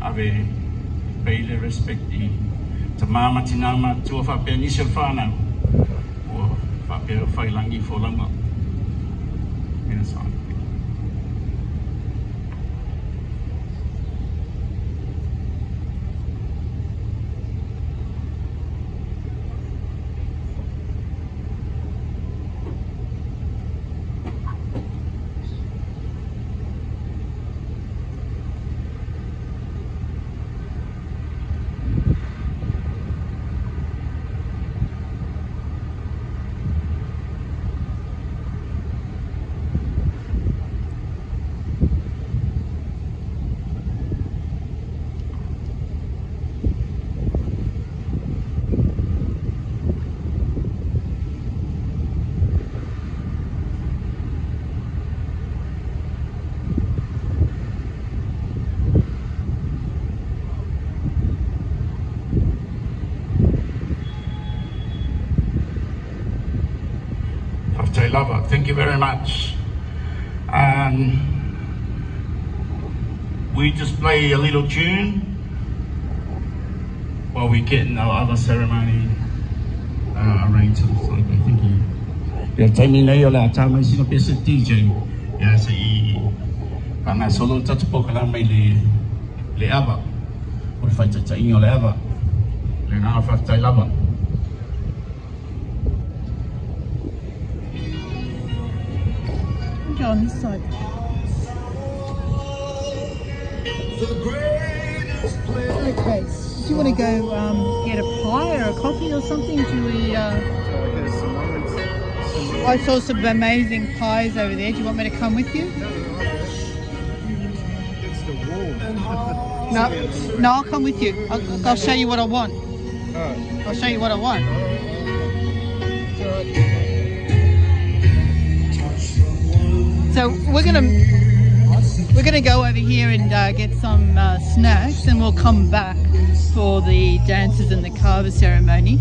ave peile respecti ta mama tinama tua whapea nisel whanau, o whapea whailangi wholanga. Minasan. Lover, thank you very much. We just play a little tune while we get our Ava Ceremony arranged. Okay, thank you. Yeah, Taimi nei o le atama sino pesa DJ. Yeah, sa pana solo tatupoka la mai le Ava. O le faita tainga le Ava. Le na fa tai lava. On this side. Okay, do you want to go get a pie or a coffee or something? Do we? I saw some amazing pies over there. Do you want me to come with you? It's the wall. No, I'll come with you. I'll show you what I want. I'll show you what I want. So we're gonna go over here and get some snacks, and we'll come back for the dances and the Ava ceremony.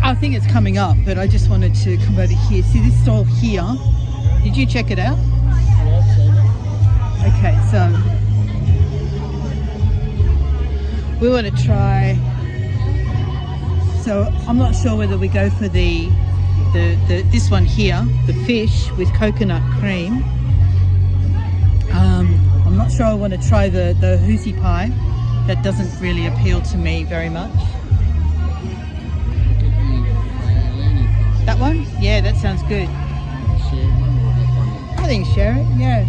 I think it's coming up, but I just wanted to come over here. See this stall here? Did you check it out? Okay, so we want to try. So I'm not sure whether we go for this one here, the fish with coconut cream. I'm not sure I want to try the hoosie pie. That doesn't really appeal to me very much. That one? Yeah, that sounds good. I think share it, yeah.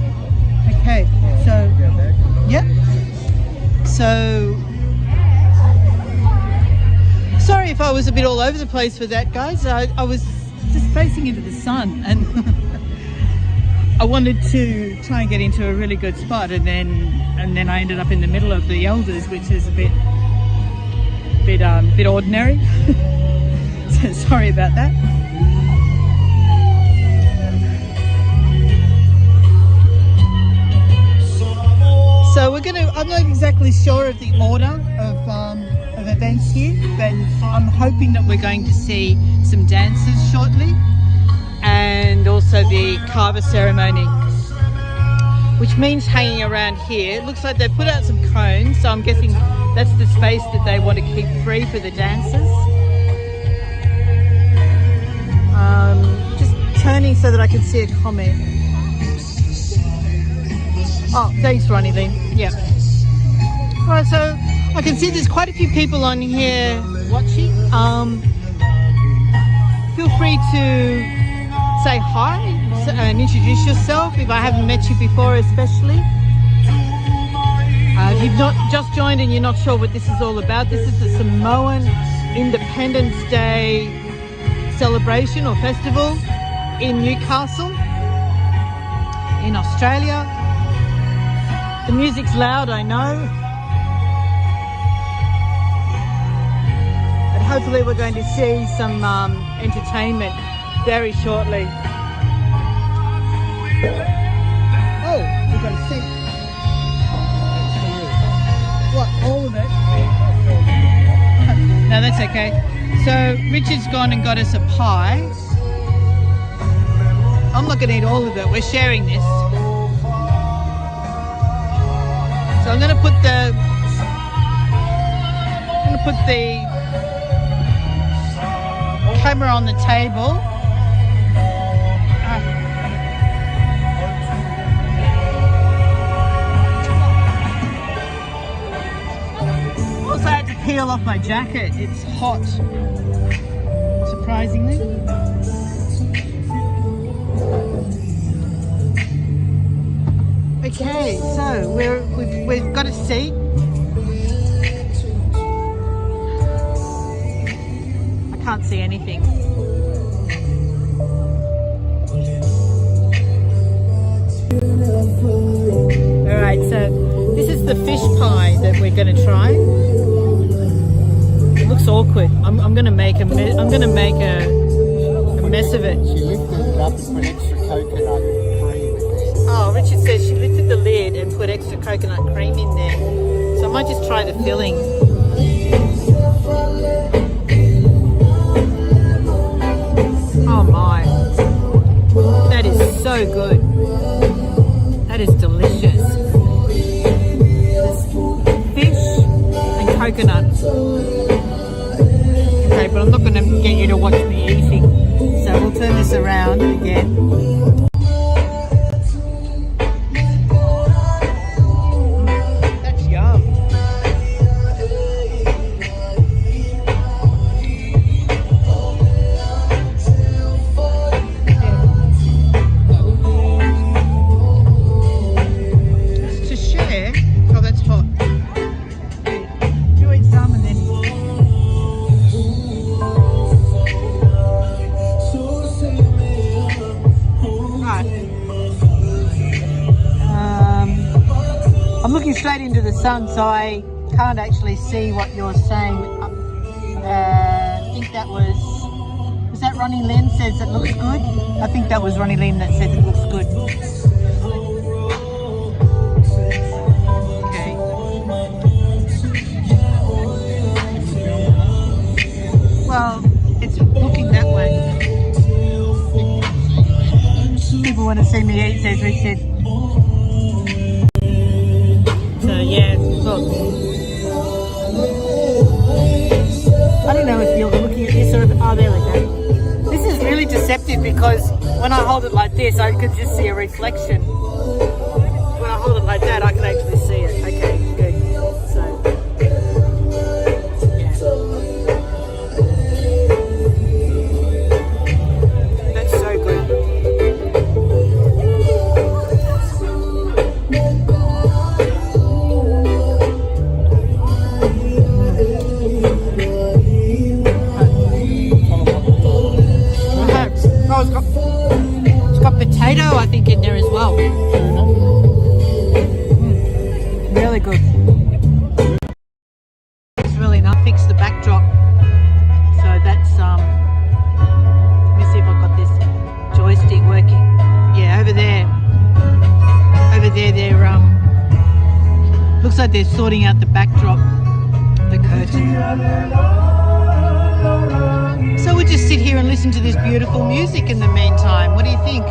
Okay, so, yeah. So Sorry if I was a bit all over the place with that, guys. I was just facing into the sun and I wanted to try and get into a really good spot, and then I ended up in the middle of the elders, which is a bit ordinary. So sorry about that. So I'm not exactly sure of the order of events here, but I'm hoping that we're going to see some dances shortly, and also the Ava Ceremony, which means hanging around here. It looks like they put out some cones, so I'm guessing that's the space that they want to keep free for the dancers. Just turning so that I can see a comment. Oh, thanks, Ronnie Lee. Yeah. All right, so I can see there's quite a few people on here watching. Feel free to say hi and introduce yourself if I haven't met you before, especially. If you've not just joined and you're not sure what this is all about, this is the Samoan Independence Day celebration or festival in Newcastle, in Australia. The music's loud, I know. And hopefully we're going to see some entertainment very shortly. Oh, we've got a seat. What, all of it? No, that's okay. So Richard's gone and got us a pie. I'm not going to eat all of it. We're sharing this. So I'm going to put the camera on the table. Also, I had to peel off my jacket. It's hot, surprisingly. Okay, so we've got a seat. I can't see anything. All right, so this is the fish pie that we're going to try. It looks awkward. I'm going to make a mess of it. She lifted it up and put extra coconut cream in there. Oh, Richard says she lifted the lid and put extra coconut cream in there. So I might just try the filling. Oh my. That is so good. That is delicious. Fish and coconut. Okay, but I'm not going to get you to watch me eating. So we'll turn this around again. That's yum. To share. Oh, that's hot. You eat some and then. I'm looking straight into the sun, so I can't actually see what you're saying. I think that was that Ronnie Lynn says it looks good? I think that was Ronnie Lynn that said it looks good. Okay. Well, it's looking that way. People want to see me eat, says Richard. So yeah, look. I don't know if you're looking at this or if, oh, there we go. This is really deceptive because when I hold it like this, I could just see a reflection. When I hold it like that, I can actually see it. Okay, good. So, yeah. That's so good. there. They're looks like they're sorting out the backdrop, the curtain. So we'll just sit here and listen to this beautiful music in the meantime. What do you think?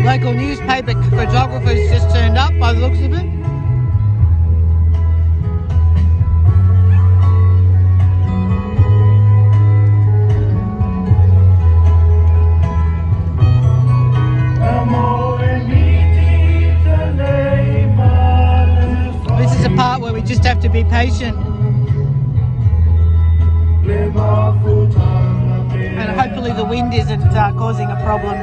Local newspaper photographers just turned up by the looks of it. This is a part where we just have to be patient. And hopefully the wind isn't causing a problem.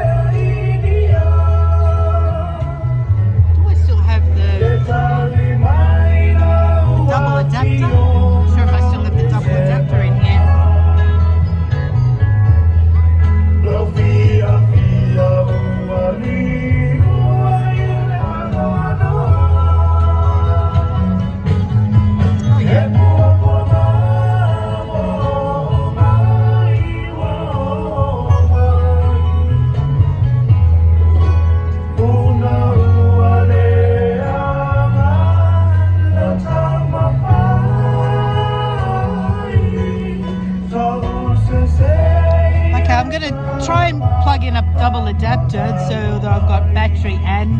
Double adapter. Not sure if I still have the double adapter in here. Oh yeah. I'm going to try and plug in a double adapter so that I've got battery and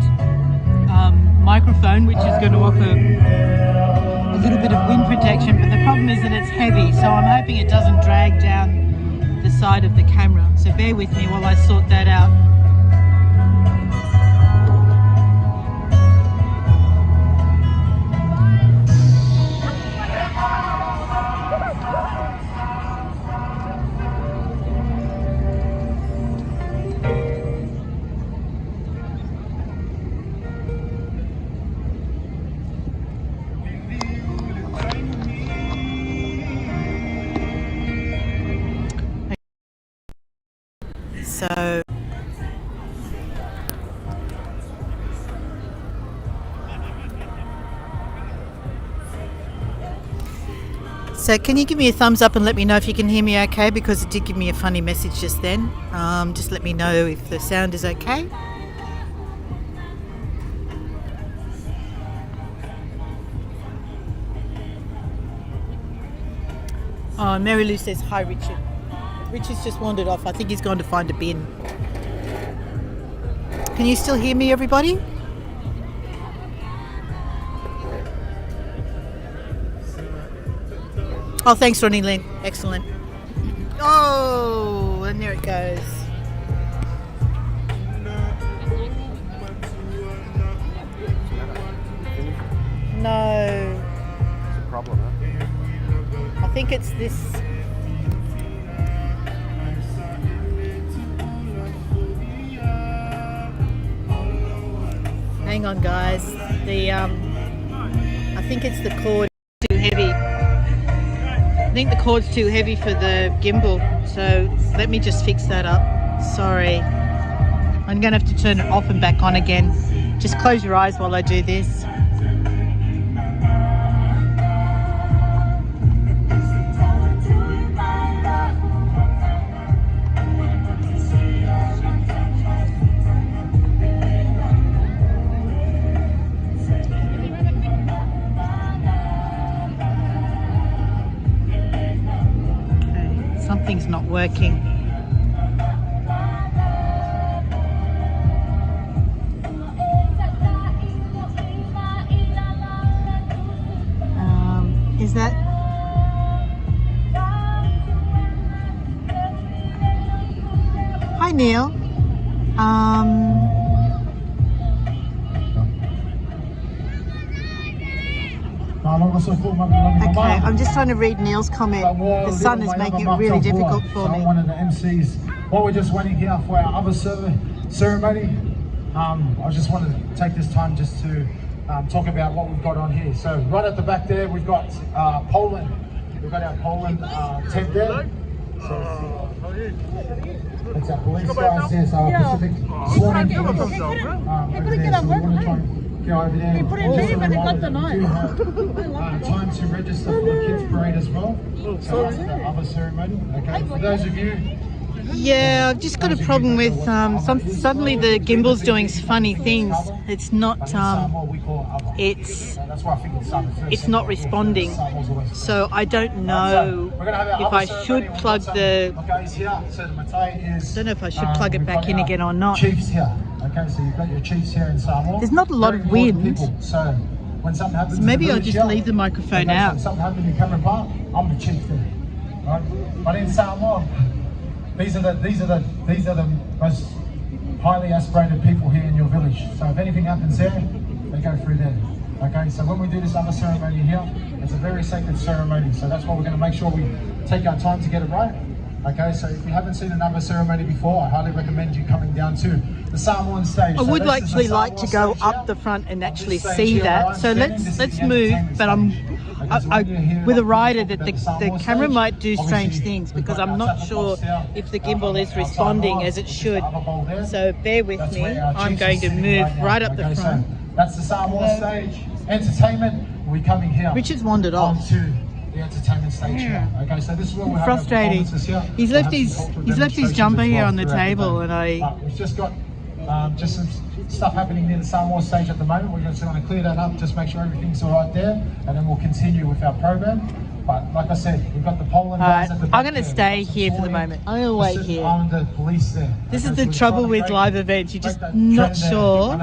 microphone, which is going to offer a little bit of wind protection, but the problem is that it's heavy, so I'm hoping it doesn't drag down the side of the camera. So bear with me while I sort that out. So can you give me a thumbs up and let me know if you can hear me okay, because it did give me a funny message just then. Just let me know if the sound is okay. Oh, Mary Lou says, hi Richard. Richard's just wandered off. I think he's gone to find a bin. Can you still hear me, everybody? Oh, thanks, Ronnie Lynn. Excellent. Oh, and there it goes. No. It's a problem, huh? I think it's this. Hang on, guys. I think it's the cord too heavy. I think the cord's too heavy for the gimbal, so let me just fix that up. Sorry. I'm going to have to turn it off and back on again. Just close your eyes while I do this. Something's not working. that? Hi, Neil. Okay, I'm just trying to read Neil's comment. The sun is making it really difficult for me. I'm one of the MCs. While we're just waiting here for our other ceremony, I just want to take this time just to talk about what we've got on here. So right at the back there, we've got Poland. We've got our Poland tent there. So it's our police guys there, so our Pacific sworn in police. So we want to try and go over there. Just a reminder that we do have time to register for the kids parade as well. So that's the other ceremony. Okay, for those of you. Yeah, I've just got a problem with suddenly the gimbal's doing funny things. It's not it's not responding. So I don't know if I should plug the it back in again or not. Chiefs here. Okay, so you've got your chiefs here in Samoa. There's not a lot of wind. So when something happens, maybe I'll just leave the microphone out. When something happens in Cameron Park, I'm the chief there. Right? But in Samoa, these are the most highly aspirated people here in your village. So if anything happens there, they go through there. Okay, so when we do this other ceremony here, it's a very sacred ceremony. So that's why we're going to make sure we take our time to get it right. Okay, so if you haven't seen another ceremony before, I highly recommend you coming down to the Samoan stage. I would actually like to go up the front and actually see that. So let's move, but I'm with a rider that the camera might do strange things because I'm not sure if the gimbal is responding as it should. So bear with me. I'm going to move right up the front. That's the Samoan stage. Entertainment, we're coming here. Richard's wandered off. The entertainment stage here. Okay, so this is where we have frustrating. Here. He's left his jumper here on the table, and we've just got just some stuff happening near the Samoa stage at the moment. We're just going to clear that up, just make sure everything's all right there, and then we'll continue with our program. But like I said, we've got the Poland guys at the back. I'm going to stay here for the moment. I'm going to wait here. The police there. This is the trouble with live events. You're just not sure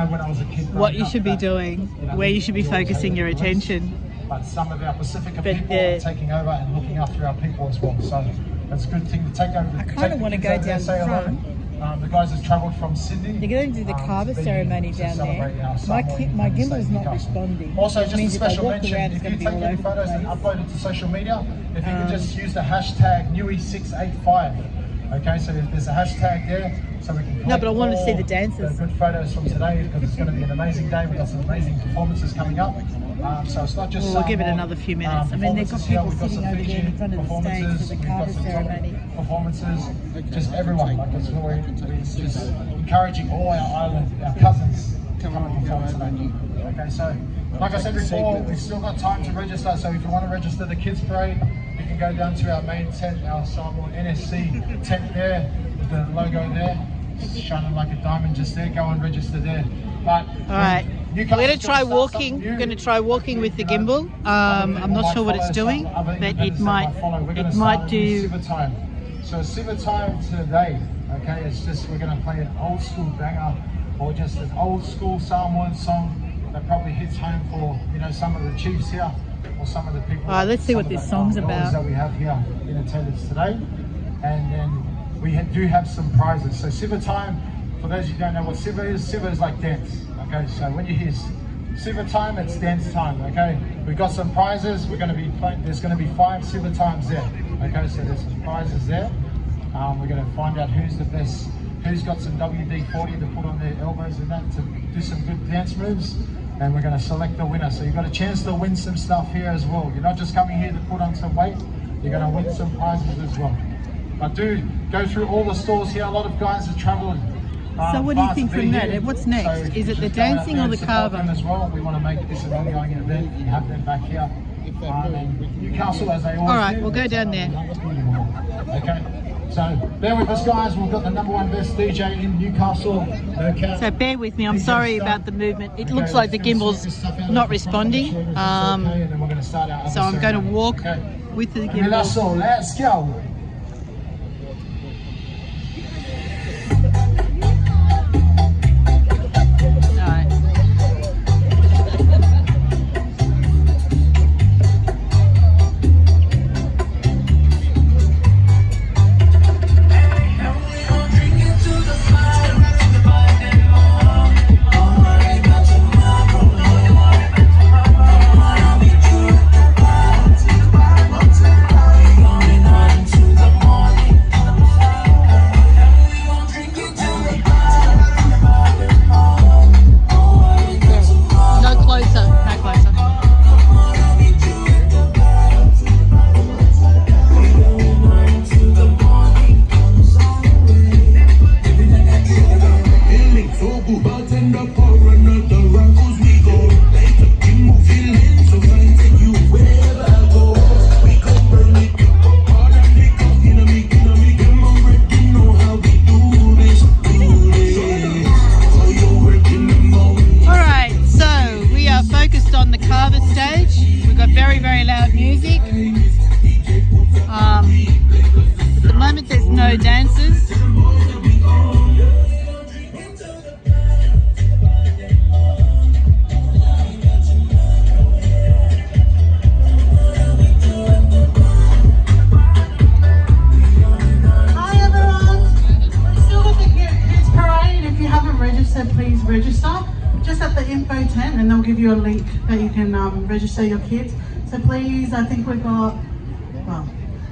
what you should be doing, where you should be focusing your attention. But some of our Pacifica people are taking over and looking after our people as well. So that's a good thing to take over. I kind of want to go down the front. The guys have travelled from Sydney. They're going to do the carver ceremony down there. My gimbal is not responding. Also, just a special mention, if you take any photos and upload it to social media, if you could just use the hashtag Nui685. Okay, so if there's a hashtag there, so we can no, but I want to see the dancers. Good photos from today because it's going to be an amazing day. We've got some amazing performances coming up. So it's not just we'll give it another few minutes. I mean, they've got people sitting over there in front of the stage for the carver ceremony. Performances, just everyone. Like it's just encouraging all our island, our cousins to come and perform today. Okay, so like I said before, we've still got time to register. So if you want to register the kids parade, you can go down to our main tent, our Samoan NSC tent there with the logo there. It's shining like a diamond just there. Go and register there. But all right. We're going to try walking. We're going to try walking with the gimbal. I'm not sure what it's doing, but it might do. So Siva time today, okay? It's just we're going to play an old school banger or just an old school Samoan song that probably hits home for some of the chiefs here or some of the people. All right, let's see what this song's about. That we have here in attendance today, and then we do have some prizes. So Siva time, for those who don't know what Siva is like dance. Okay, so when you hear Siva time, it's dance time. Okay, we've got some prizes. We're going to be playing. There's going to be 5 Siva times there. Okay, so there's some prizes there. We're going to find out who's the best, who's got some WD-40 to put on their elbows and that to do some good dance moves, and we're going to select the winner. So you've got a chance to win some stuff here as well. You're not just coming here to put on some weight. You're going to win some prizes as well. But do go through all the stores here. A lot of guys have travelled. So what do you think from that? What's next? So is it the dancing or the carver? As well. We want to make this an ongoing event. You have them back here. Newcastle, as they always all right, we'll go down there. Okay. So bear with us, guys. We've got the #1 best DJ in Newcastle. So bear with me. I'm sorry about the movement. It looks like the gimbal's not responding. So I'm going to walk with the gimbal. Let's go. to register, just at the info tent, and they'll give you a link that you can register your kids. So please, I think we've got, well,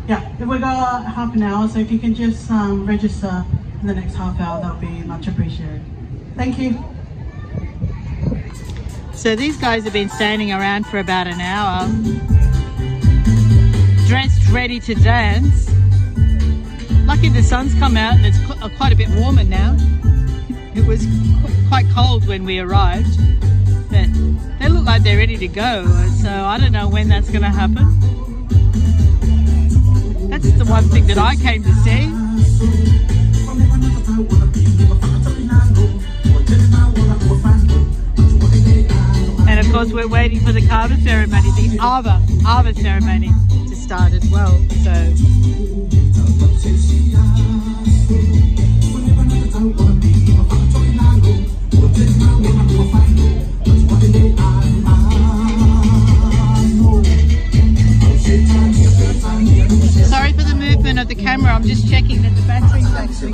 yeah, we've got half an hour, so if you can just register in the next half hour, that'll be much appreciated. Thank you. So these guys have been standing around for about an hour, dressed ready to dance. Lucky the sun's come out and it's quite a bit warmer now. It was quite cold when we arrived, but they look like they're ready to go, so I don't know when that's going to happen. That's the one thing that I came to see. And of course we're waiting for the Ava ceremony, the Ava ceremony to start as well. So sorry for the movement of the camera, I'm just checking that the battery's actually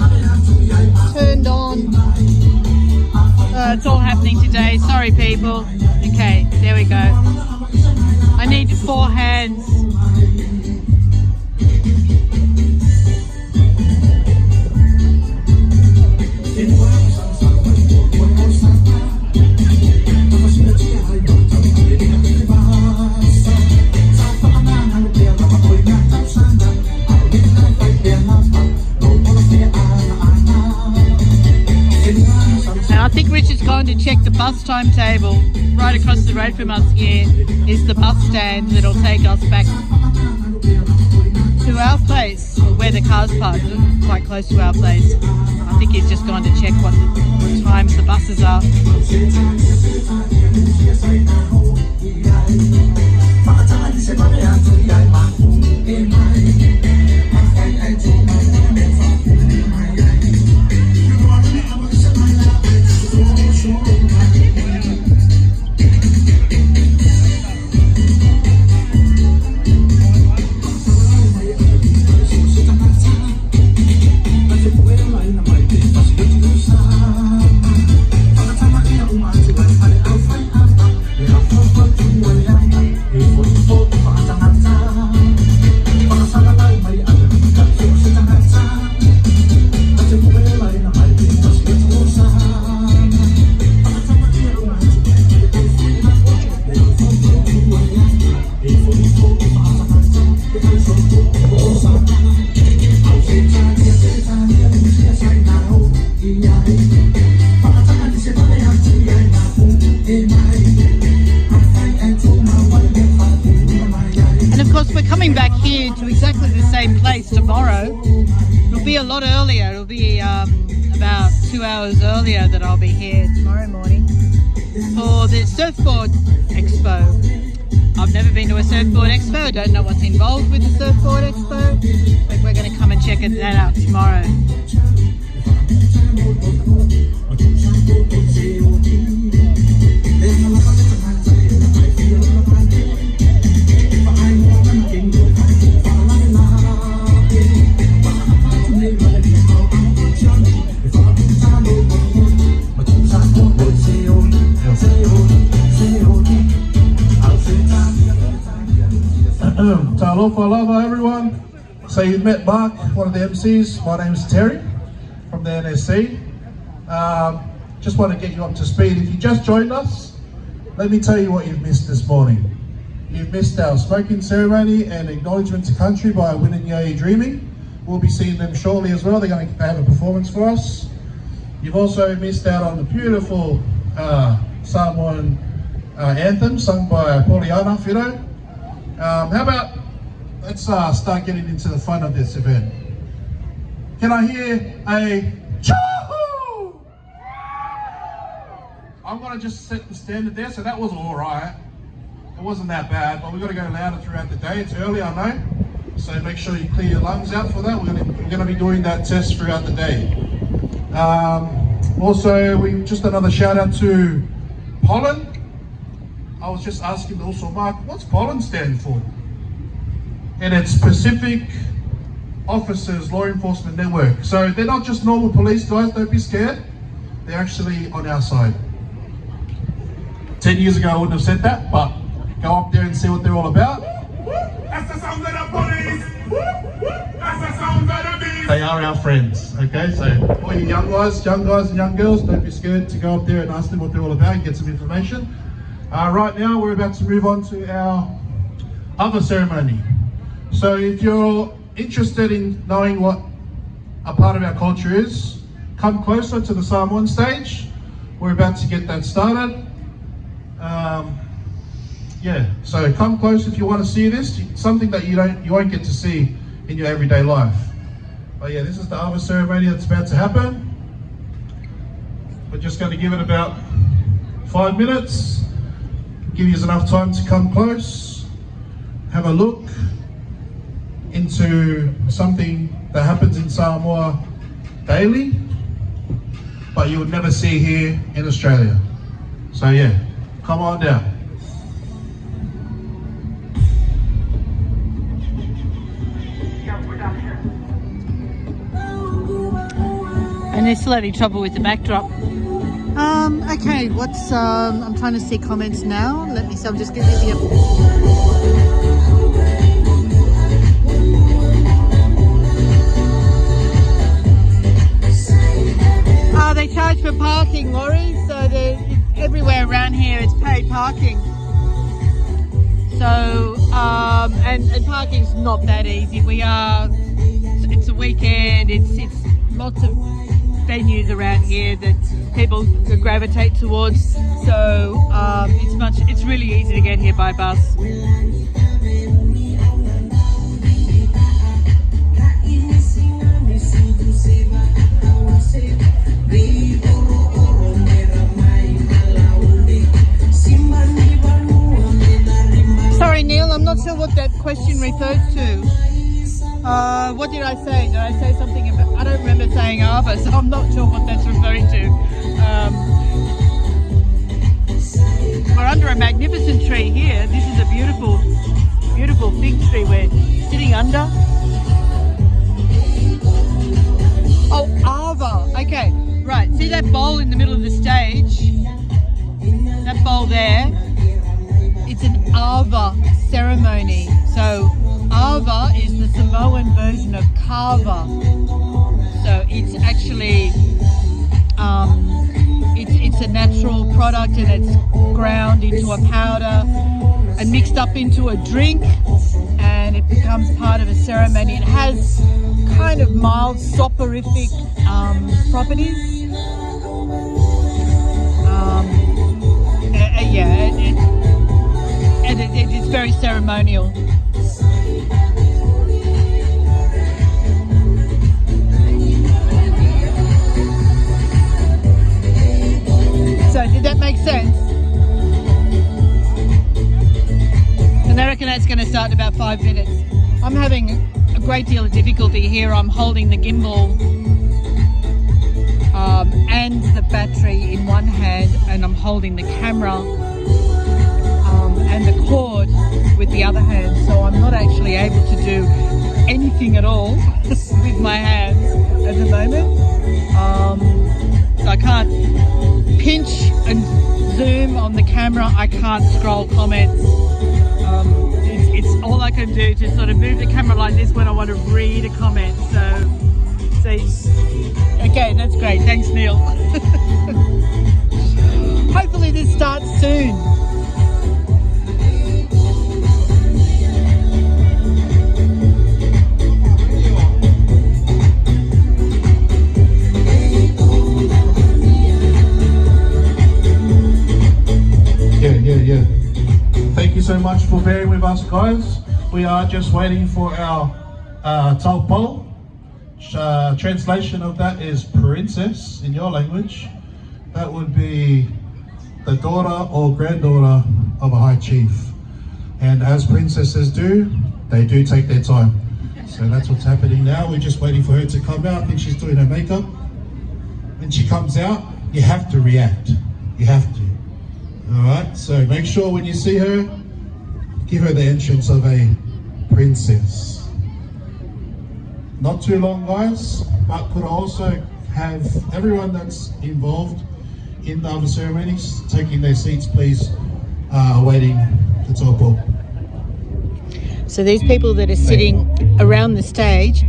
turned on. It's all happening today, sorry people. Okay, there we go. I need 4 hands. I think Richard's gone to check the bus timetable. Right across the road from us here is the bus stand that'll take us back to our place, or where the car's parked, quite close to our place. I think he's just gone to check what times the buses are. And of course we're coming back here to exactly the same place tomorrow. It'll be a lot earlier, it'll be about 2 hours earlier that I'll be here tomorrow morning for the surfboard expo. I've never been to a surfboard expo, I don't know what's involved with the surfboard expo, but we're going to come and check that out tomorrow. Talofa everyone. So you've met Mark, one of the MCs. My name's Terry from the NSC. Just want to get you up to speed. If you just joined us, let me tell you what you've missed this morning. You've missed our smoking ceremony and acknowledgement to country by Winninyayi Dreaming. We'll be seeing them shortly as well. They're going to have a performance for us. You've also missed out on the beautiful Samoan Anthem sung by Poliana Whiro. How about, let's start getting into the fun of this event. Can I hear a choo-hoo? I'm going to just set the standard there, so that was all right. It wasn't that bad, but we've got to go louder throughout the day. It's early, I know, so make sure you clear your lungs out for that. We're going to be doing that test throughout the day. Also, just another shout out to pollen. I was just asking also Mark, what's pollen stand for? And it's Pacific Officers Law Enforcement Network. So they're not just normal police guys, don't be scared. they're actually on our side. 10 years ago I wouldn't have said that, but go up there and see what they're all about. That's the sound of the police! That's the sound of the beast! They are our friends, okay? So all you young guys and young girls, don't be scared to go up there and ask them what they're all about and get some information. Right now we're about to move on to our Ava ceremony. So if you're interested in knowing what a part of our culture is, come closer to the Samoan stage. We're about to get that started. Yeah, so come close if you want to see this. Something that you won't get to see in your everyday life. But yeah, this is the Ava ceremony that's about to happen. We're just going to give it about 5 minutes. Give you enough time to come close, have a look into something that happens in Samoa daily, but you would never see here in Australia. So yeah, come on down. And they're still having trouble with the backdrop. Okay, what's, I'm trying to see comments now. Let me see, I'm just getting the they charge for parking, Laurie, so everywhere around here it's paid parking. So, and parking's not that easy. It's a weekend, it's lots of venues around here that people gravitate towards. So, it's really easy to get here by bus. Sorry Neil, I'm not sure what that question refers to. What did I say? Did I say something about, I don't remember saying Ava, so I'm not sure what that's referring to. We're under a magnificent tree here. This is a beautiful, beautiful fig tree we're sitting under. Oh, Ava, okay, right. See that bowl in the middle of the stage? That bowl there? It's an Ava ceremony. So Ava is the Samoan version of kava. So it's actually, it's a natural product and it's ground into a powder and mixed up into a drink, and it becomes part of a ceremony. It has kind of mild soporific properties. It's very ceremonial. So did that make sense? And I reckon that's going to start in about 5 minutes. I'm having a great deal of difficulty here. I'm holding the gimbal and the battery in one hand, and I'm holding the camera and the cord with the other hand, so I'm not actually able to do anything at all with my hands at the moment. So I can't pinch and zoom on the camera, I can't scroll comments. It's all I can do to sort of move the camera like this when I want to read a comment. So okay, that's great, thanks Neil. Hopefully this starts soon. Yeah. Thank you so much for bearing with us, guys. We are just waiting for our taupo. Translation of that is princess in your language. That would be the daughter or granddaughter of a high chief. And as princesses do, they do take their time. So that's what's happening now. We're just waiting for her to come out. I think she's doing her makeup. When she comes out, you have to react. You have to. Alright, so make sure when you see her, give her the entrance of a princess. Not too long, guys, but could I also have everyone that's involved in the Ava ceremonies taking their seats, please, awaiting the talk. So these people that are sitting around the stage,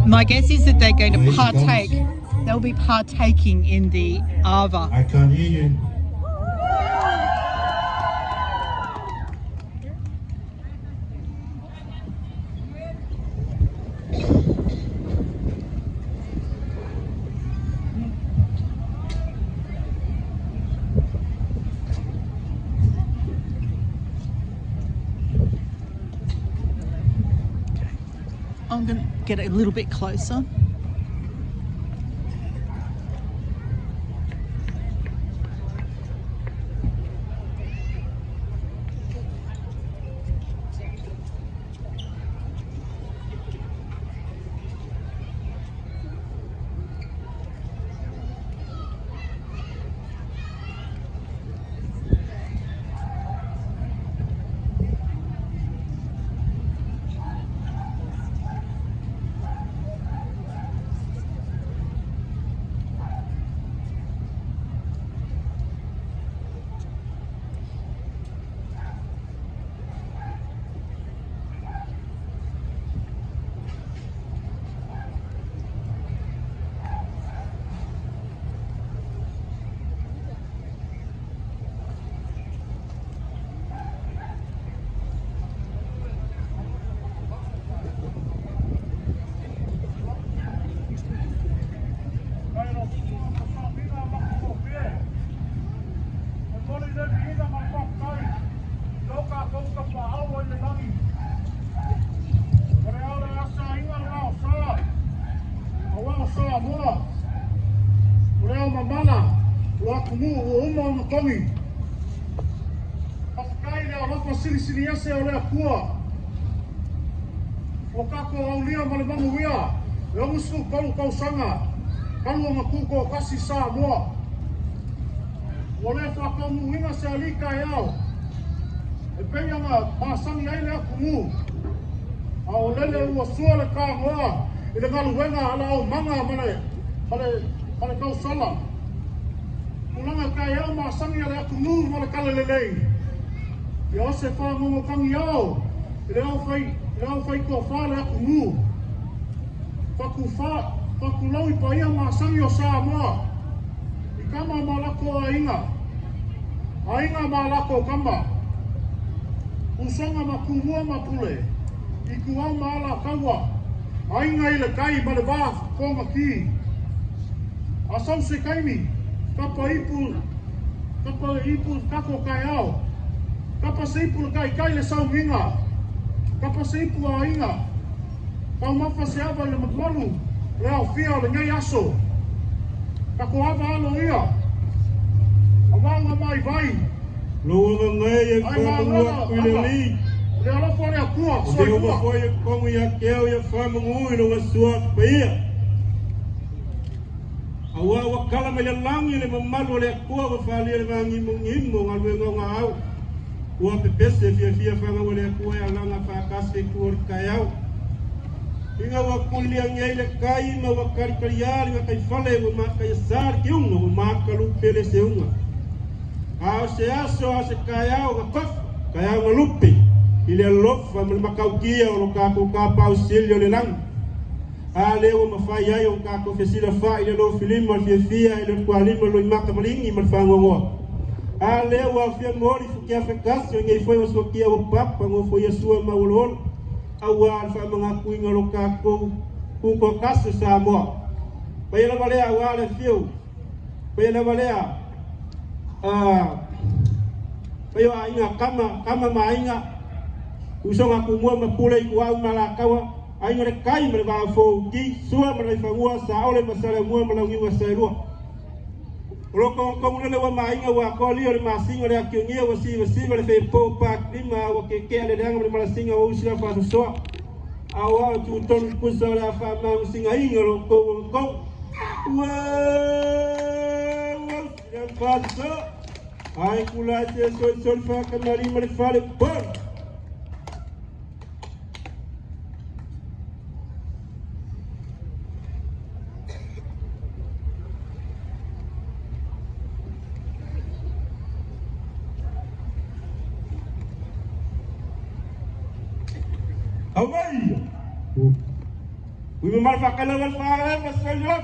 my guess is that they're going to partake. They'll be partaking in the Ava. I can't hear you. I'm going to get a little bit closer. Sini ase o lea kua. O kako au lia male mangu ia. E o musu kalu kau sanga. Kalu o makuko kasi sa moa. O lea whakau muinga se alika e au. E peianga maasangi ai lea kumu. A o lele ua sua le ka moa. I le ngalu wenga ala au manga male kau sala. Ulanga ka e au maasangi a lea kumu male kale lelei. E o se wha ngongo kangi au, e au whai kua whale aku ngu. Whaku lau I paia maasangi o Samoa. I kama malako a inga. A inga malako kama. Usanga makumua mapule. I kuau maala kaua. A inga I le kai ma le wā konga ki. A sau se kaimi. Kapa ipu kako kai au. Kapa seipu kai le sau minga. Kapa seipu a inga. Kau mafa se ava le matmalu. Le au fia le ngai aso. Kako ava alo ia. A wanga mai vai. Loa ngai e whamangua kui le li. Le ala fore a kua. O te oma koe e kongu ia keo ia whamangui no wasua paia. A wa kala me le langi le mamalu le kua wa whalia le wangi mungimu ngalwe ngonga au. Ua pepese fia whanga le kua e alanga whakase kua kai au. Inga wa kulia ngai le kai ma wa karikariari nga kai whale wa maka ia sari ki unga wa maka lupe le se unga. Ao se aso a se kai au nga kof, kai au nga lupe. I le alofa ma le makau kia o lo kako ka pau silio le lang. A leo ma whai ai o kako fesila wha I le lo filima fia I le kualima lo I maka malingi ma le whangongoa. A leo a fia mori fukia whekasi o ngai foi wa sokia o papa ngo foi a sua maulol. Awa alfa mga kuinga lo kako kuko kasu Samoa. Paya la valea wale fiu. Paya la valea paya a inga kama ma inga. Usonga kumua mapule I kuau malakawa. A inga re kai mele wa fo ki sua mele whangua sa ole masale mua mele ngiwa sairua. Roko komune wa mainga wa koli o masinga le akiongia wa siva le fe po pa klima wa keke le danga le malasinga o usira fa so awa tu ton kusa la fa ma singa inga roko ko wa ya fa so ai kula se so fa kamari male fa le por Away! We will motherfucker fire, let's say you up.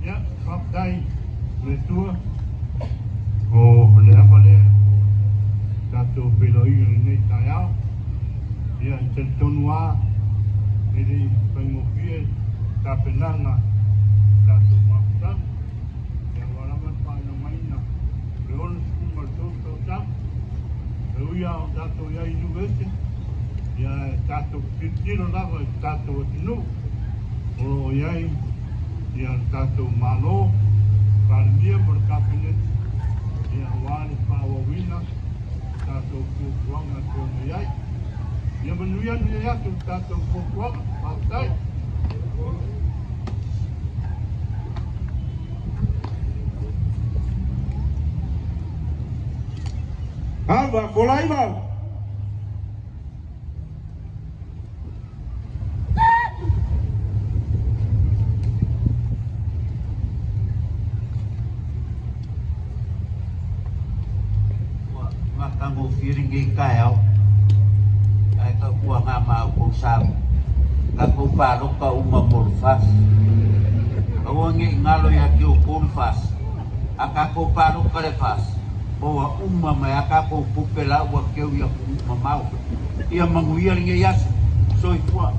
Yeah, top day, let's do it. Oh, le tato pelo i nei tai au. Ia te tonua ele pengofie tapenanga tato mafta. Ya wala man pa na maina. Leon skuma toto ta. Uia tato ia university. Ya tato kitiro lava tato no. O ia ia tato malo. Parmia por cabinet. Ya wali pa wina. Tato kuanga to yai. Ya menuyan ya tu tato kuanga pautai. Ava, kolai ba. Tango firingi kaya ay kakuha nga maupusam kakupalo ka umamulfas awangi ngalo ya kiupulfas akakupalo ka lefas bawa umamay akakupupela wakeu ya umamau iya manguya ringi yas soy kuwa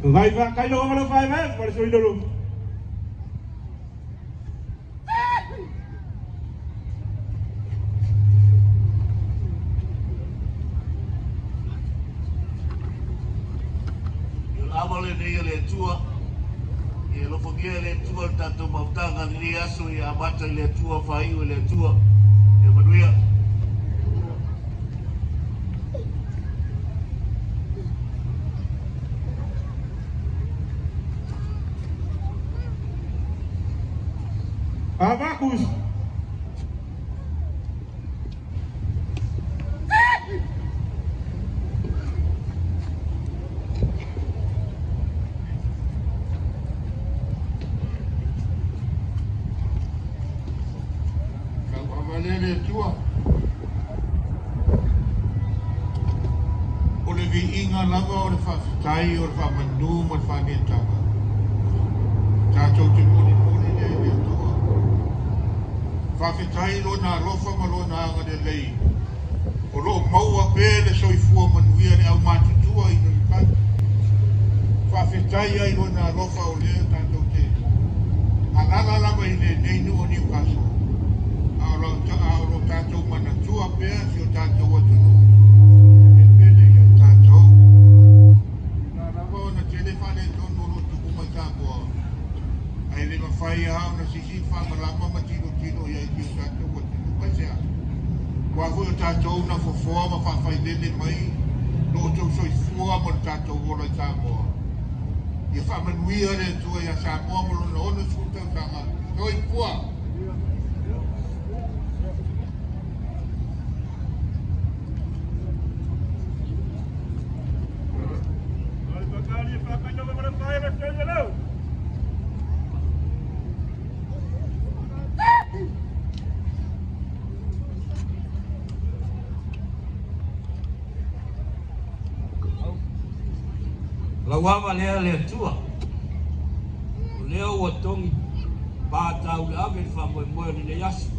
Vai cai no vamos vai vai para soy dulu. Yo amole ni le tua. E lo fogia le tua tanto mautanga ni aso ya mata le tua fai le tua. E manuia Abacus. Cavalele tua. O le vi inga lava o le whawhitai o le whamandu mo le whanetanga. Tātou te moni le tua. Whawhitai lo nā lofa ma lo nā anga de lei. O lo maua pēle soifua manuia le au mātutua i nui kai. Whawhitai ai lo nā lofa o lea tātou te. Halala lava i le neinu o Newcastle. Aolo tātou manatua pēa si o tātou atunu. E pēle i o tātou. Nā lava o na telefane tono lo tuku mai tāpoa. Ai le mawhai hao na sisi whamalama ma tino ia i o tātou wa tino pasea. Wa hui o tātou na fofoa ma whawhai lele mai no o tau soi fua ma tātou wola i Samoa. Ia whamanuia le tua ia Samoa ma lona ono sūtau tanga. Toi pua! la wama lea le tua. Leo wa tongi pātau le ave whamoe moe ni le yasi.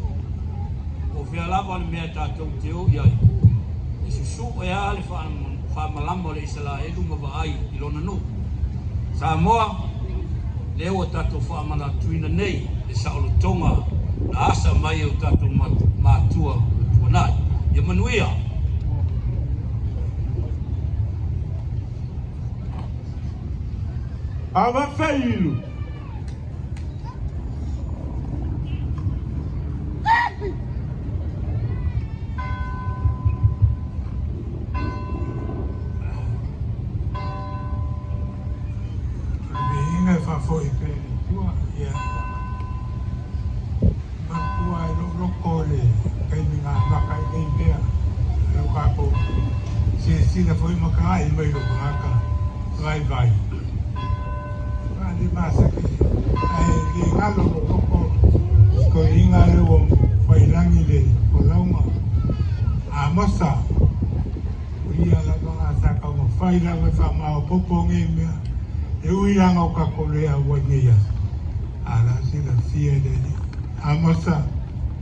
O whia lava ni mea tātou te o iai. E susu e a le whamalama le isala e lunga wa ai i lona no. Samoa, leo o tātou whamana tuina nei e saolo tonga na asa mai o tātou mātua tuanai. Ia manuia. Ava feilu. Inga fa foi pe tua ia. Ma tua lo kole kai minga na kai dei bea. Lo ka ko sila foi makai mai lo maka vai vai ali masaki ai li ngalo ko inga lo foi langi le ko lauma a mosa ia la nga sa ka mo fai la me fa ma popo nge me e uia nga ka ko le a wa ngia ala sila fie de a mosa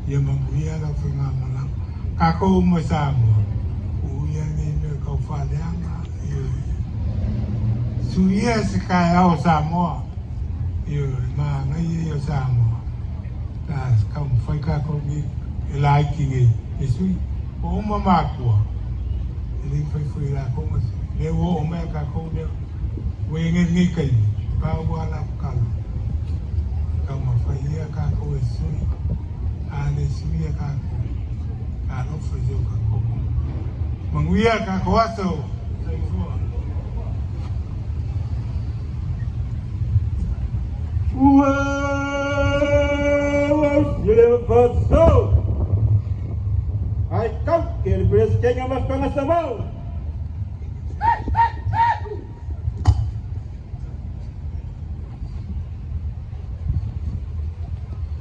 ia ma ia la fa nga ma ka ko mo sa mo uia ni me ka fa le anga su ia se ka au sa mo ia ma nga ia sa mo ta ka mo fai ka ko ni e la ki nge e sui o ma ma ko ele foi lá como levou o meu cacau deu o engenho que para o ala calo como fazia cacau isso a nesmia cacau a não fazia o cacau manguia cacau aso you never got so I come que el presidente tenga más con esta mão.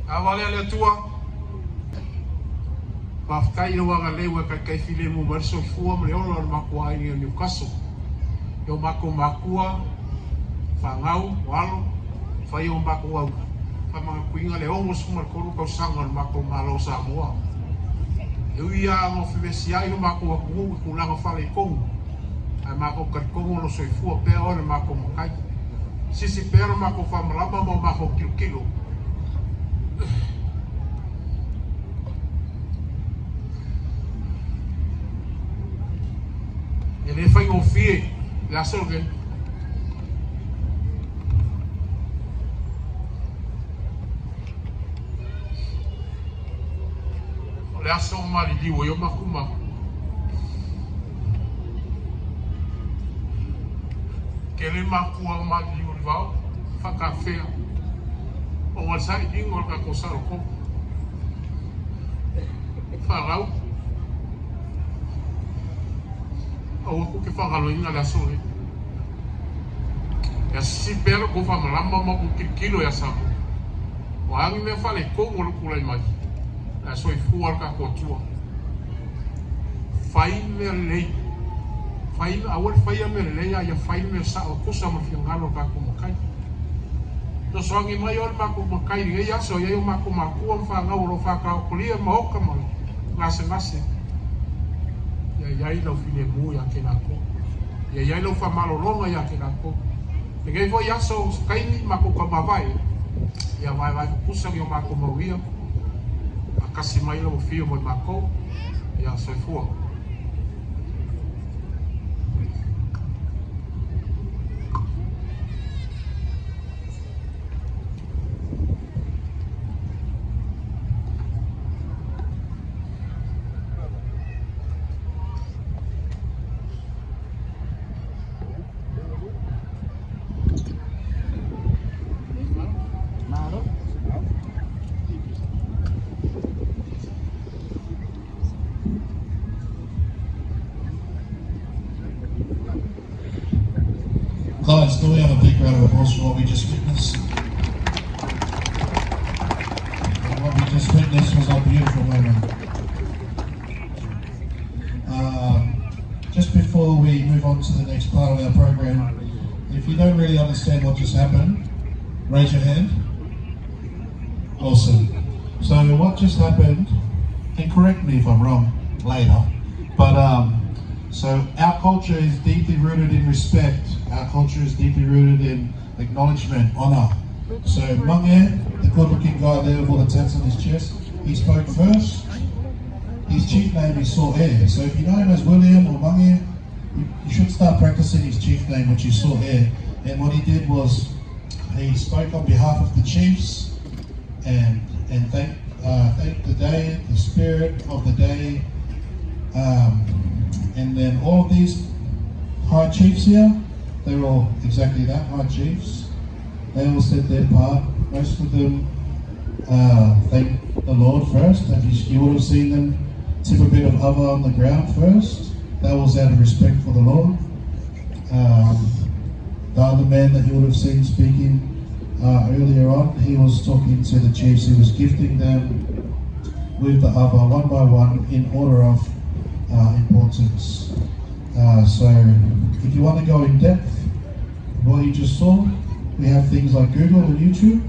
Awale le tua. Paftai no wanga lewa ka kai file mo marso fua mo leono na makua ni Newcastle. Yo mako makua fangau walo fai o makua. Fa mga kuinga le ongo sumar koru ka sanga mako malo Samoa. Eu ia no fivesi ai no mako aku ku langa fale kong ai mako ka kong no soi fu pe o no mako kai sisi pero mako fa malama mo mako kilo ele fai o fie la sorge le aso mali diwo yo makuma kele makua mali diwo vao fa café o wasai dingo ka kosaro ko fa rau o ko ke fa galo ina la so ya si pero ko fa malamba mo ko kilo ya sa o angi me fa le ko mo ko la imagi a soi fuar ka kotua fai me lei fai awal fai me lei ya fai me sa o kusa mo fingalo ka ko kai to songi maior ma ko kai ni ya so ya ma ko ma ko fa nga ro fa ka ko lia ma o ka mo ngase ya ilo fine mu ya ke na ko ya ilo fa malo longa ya ke na ko e ge vo ya so kai ni ma ko ma vai ya vai kusa yo ma ko mo ria kasi mai lo fio mo mako ya soi fua Guys, can we have a big round of applause for what we just witnessed? What we just witnessed was a beautiful moment. Just before we move on to the next part of our program, if you don't really understand what just happened, raise your hand. Awesome. So what just happened, and correct me if I'm wrong later, but so our culture is deeply rooted in respect. Our culture is deeply rooted in acknowledgement, honour. So Mange, the Cobra King guy there with all the tats on his chest, he spoke first. His chief name is Saw Air. So if you know him as William or Mange, you should start practicing his chief name, which is Saw Air. And what he did was, he spoke on behalf of the chiefs and thanked the day, the spirit of the day, and then all of these high chiefs here, they're all exactly that, high chiefs. They all said their part. Most of them thanked the Lord first, and you would have seen them tip a bit of Ava on the ground first, That was out of respect for the Lord. The other man that you would have seen speaking earlier on, he was talking to the chiefs. He was gifting them with the Ava one by one in order of importance. So if you want to go in depth, what you just saw, we have things like Google and YouTube,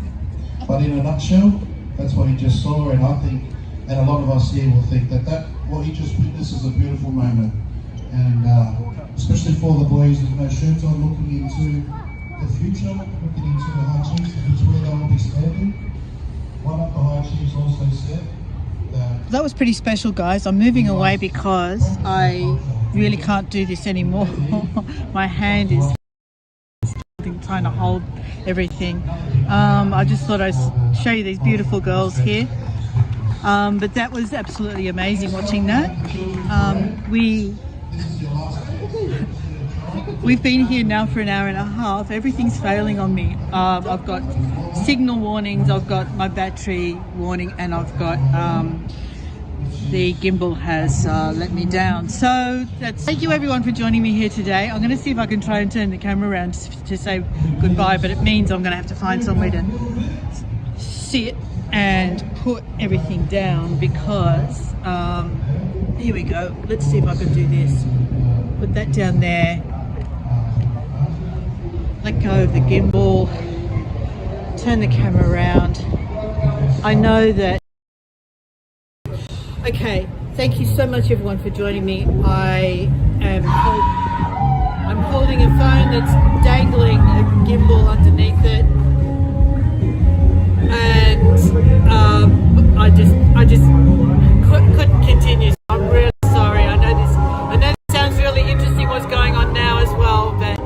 but in a nutshell, that's what you just saw, and I think, and a lot of us here will think that what you just witnessed is a beautiful moment, and especially for the boys with no shirts on, looking into the future, looking into the High Chiefs, which is where they will be standing. One of the High Chiefs also said that was pretty special, guys. I'm moving away because I really can't do this anymore. My hand is trying to hold everything. I just thought I'd show you these beautiful girls here. But that was absolutely amazing watching that. We've been here now for an hour and a half. Everything's failing on me. I've got signal warnings, I've got my battery warning, and I've got the gimbal has let me down. So thank you everyone for joining me here today. I'm going to see if I can try and turn the camera around to say goodbye, but it means I'm going to have to find somewhere to sit and put everything down because here we go. Let's see if I can do this. Put that down there. Let go of the gimbal. Turn the camera around. I know that. Okay, thank you so much everyone for joining me. I'm holding a phone that's dangling a gimbal underneath it, and I just couldn't continue. I'm really sorry. I know this sounds really interesting what's going on now as well, but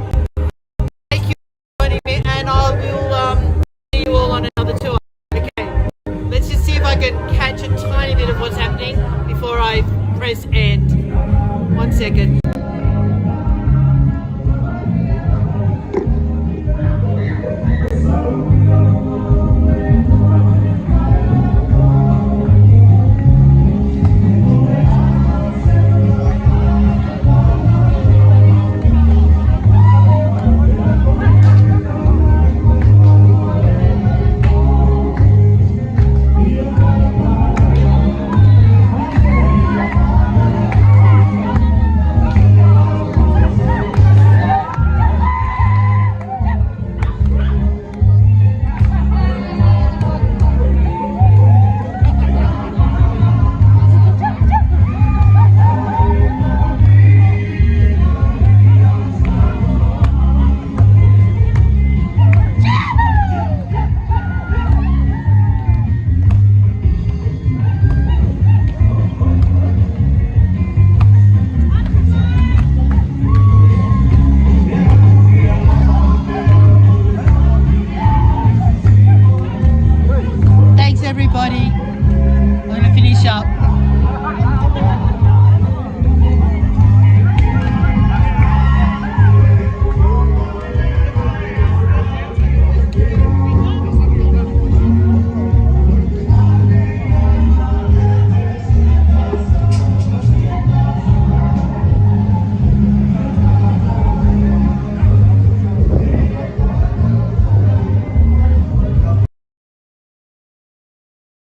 thank you for joining me, and I will see you all on another tour. Okay, let's just see if I can catch a tiny bit of what's happening before I press end. 1 second.